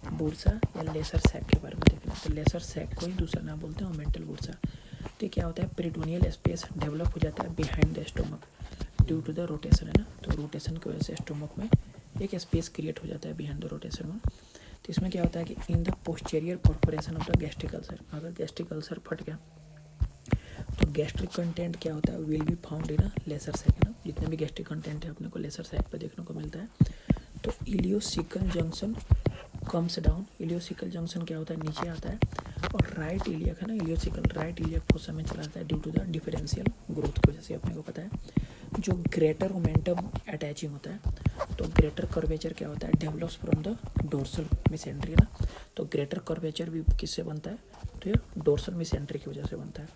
बुर्सा या लेसर सैक के बारे में देखना। तो लेसर सैक को ही दूसरा नाम बोलते हैं मेंटल बुर्सा। तो क्या होता है पेरिटोनियल स्पेस डेवलप हो जाता है behind the stomach due to the rotation, है ना, तो रोटेशन की वजह से स्टोमक में एक स्पेस क्रिएट हो जाता है बिहाइंड द रोटेशन में। तो इसमें क्या होता है कि in the posterior perforation of the gastric ulcer, अगर गैस्ट्रिक अल्सर फट गया तो गैस्ट्रिक कंटेंट क्या होता है, will be found in a lesser sac, है ना, जितने भी गैस्ट्रिक कंटेंट है अपने को लेसर सैक पे देखने को मिलता है। तो ileocaecal junction comes down, ileocaecal junction क्या होता है, नीचे आता है, और राइट इलियक है ना, इलियोसिकल राइट इलियक फोसा में चला जाता है due to the differential growth की वजह से। अपने को पता है जो ग्रेटर मोमेंटम अटैचिंग होता है, तो ग्रेटर कर्वेचर क्या होता है, develops from the dorsal mesentery ना। तो ग्रेटर कर्वेचर भी किससे बनता है, तो ये डोर्सल मेसेंट्री की वजह से बनता है।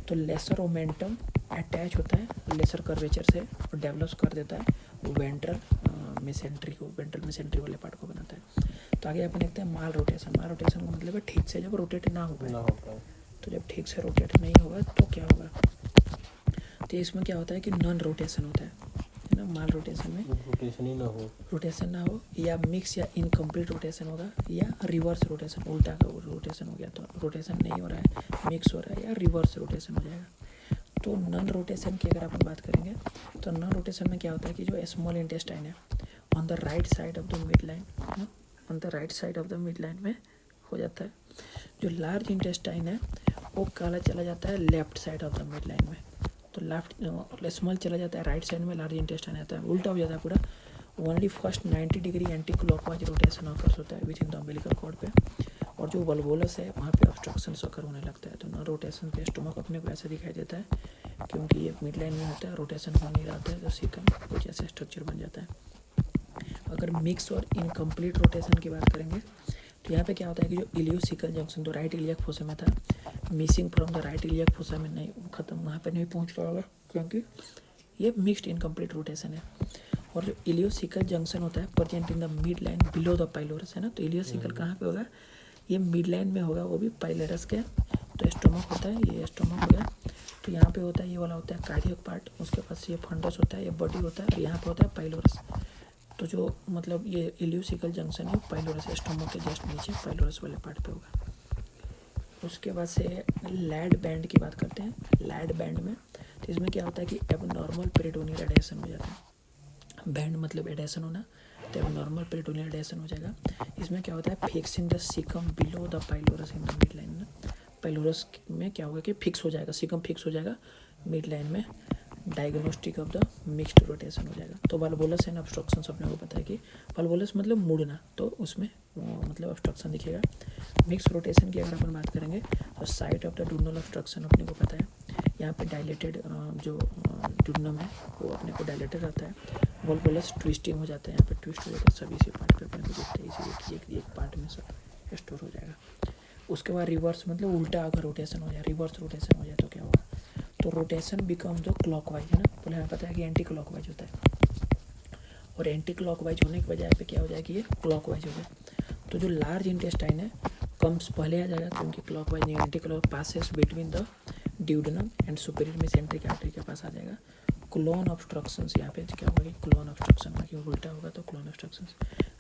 तो लेसर मोमेंटम अटैच होता है लेसर कर्वेचर से और डेवलप्स कर देता है वेंट्रल मेसेंट्री को, वेंट्रल मेसेंट्री वाले पार्ट को बनाता है। तो आगे अपन देखते हैं माल रोटेशन। माल रोटेशन का मतलब है ठीक से जब रोटेट ना हो पाए, तो जब ठीक से रोटेट नहीं होगा तो क्या होगा, तो इसमें क्या होता है कि नॉन रोटेशन होता है ना। माल रोटेशन में रोटेशन ना हो या मिक्स या इनकम्प्लीट रोटेशन होगा या रिवर्स रोटेशन, उल्टा का रोटेशन हो गया, तो रोटेशन नहीं हो रहा है, मिक्स हो रहा है या रिवर्स रोटेशन हो जाएगा। तो नॉन रोटेशन की अगर अपन बात करेंगे तो नॉन रोटेशन में क्या होता है कि जो स्मॉल इंटेस्टाइन है on the right side of the mid line, on the right side of the mid line में हो जाता है। जो लार्ज इंटेस्टाइन है वो काला चला जाता है left side of the mid line में, तो लेफ्ट स्मॉल चला जाता है राइट साइड में, लार्ज इंटेस्टाइन आता है, उल्टा हो जाता है पूरा। Only first 90 degree anti clockwise rotation occurs होता है within the umbilical cord पे, और जो वल्वोलस है वहाँ पे ऑब्स्ट्रक्शन ऑकर होने लगता है। तो नॉन रोटेशन पे स्टोमक अपने को ऐसा दिखाई देता है क्योंकि ये मिड लाइन में होता है, रोटेशन हो नहीं रहा है, तो सीकम कुछ ऐसा स्ट्रक्चर बन जाता है। अगर मिक्स और इनकम्प्लीट रोटेशन की बात करेंगे तो यहाँ पे क्या होता है कि जो इलियोसिकल जंक्शन तो राइट इलियक फोसा में था, missing from the right iliac fossa में नहीं खत्म, वहाँ पे नहीं पहुँच रहा होगा क्योंकि ये मिक्स्ड इनकम्प्लीट रोटेशन है। और जो इलियोसिकल जंक्शन होता है present in the mid line below the pylorus, है ना, तो इलियोसिकल कहाँ पे होगा, ये मिड लाइन में होगा, वो भी पाइलोरस के। तो स्टोमक होता है, ये स्टोमक हो गया, तो यहाँ पे होता है ये वाला होता है कार्डियक पार्ट, उसके पास ये फंडस होता है, ये बॉडी होता है, और यहाँ पे होता है पाइलोरस। तो जो मतलब ये इलियोसिकल जंक्शन है पाइलोरस स्टोमक के जस्ट नीचे पाइलोरस वाले पार्ट पे होगा। उसके बाद से लैड बैंड की बात करते हैं। लैड बैंड में तो इसमें क्या होता है कि एबनॉर्मल पेरिटोनियल एडेशन हो जाता है। बैंड मतलब एडेशन होना, तो एबनॉर्मल पेरिटोनियल एडेशन हो जाएगा। इसमें क्या होता है fixing the caecum below the pylorus in the mid line ना। पाइलोरस में क्या होगा कि फिक्स हो जाएगा, सिकम फिक्स हो जाएगा मिड लाइन में, diagnostic of the mixed rotation हो जाएगा। तो वाल्वोलस एंड ऑब्स्ट्रक्शन अपने को पता है कि वाल्वोलस मतलब मुड़ना, तो उसमें मतलब ऑब्स्ट्रक्शन दिखेगा। मिक्स रोटेशन की अगर अपन बात करेंगे तो साइट ऑफ द डूडनल ऑब्स्ट्रक्शन अपने को पता है, यहाँ पे डायलेटेड जो डूडनम है वो अपने को डायलेटेड रहता है। वाल्वोलस ट्विस्टिंग हो जाता है, यहाँ पे ट्विस्ट हो जाता है, सभी से पार्ट पे अपने को दिखता है, इसी एक पार्ट में सब स्टोर हो जाएगा। उसके बाद रिवर्स मतलब उल्टा अगर रोटेशन हो जाए, रिवर्स रोटेशन हो जाए तो क्या होगा, तो रोटेशन बिकम्स द क्लॉकवाइज, है ना, पहले हमें पता है कि एंटी क्लॉकवाइज होता है, और एंटी क्लॉकवाइज होने की बजाय पे क्या हो जाएगी, ये क्लॉकवाइज हो गया। तो जो लार्ज इंटेस्टाइन है कम्स पहले आ जाएगा क्योंकि क्लॉकवाइज नहीं, anti clock passes between the duodenum and superior mesenteric artery के पास आ जाएगा। क्लोन ऑब्स्ट्रक्शंस यहाँ पे क्या होगा कि क्लोन ऑब्स्ट्रक्शन होगा, क्योंकि उल्टा होगा तो क्लोन ऑब्स्ट्रक्शंस।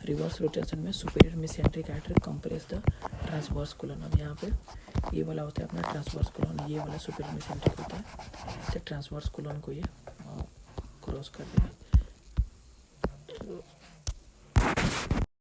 रिवर्स रोटेशन में superior mesenteric artery compress the transverse colon. अब यहाँ पे ये वाला होता है अपना ट्रांसवर्स कोलन, ये वाला सुपीरियर मेसेंट्रिक होता है, तो ट्रांसवर्स कोलन को ये क्रॉस कर देगा। तो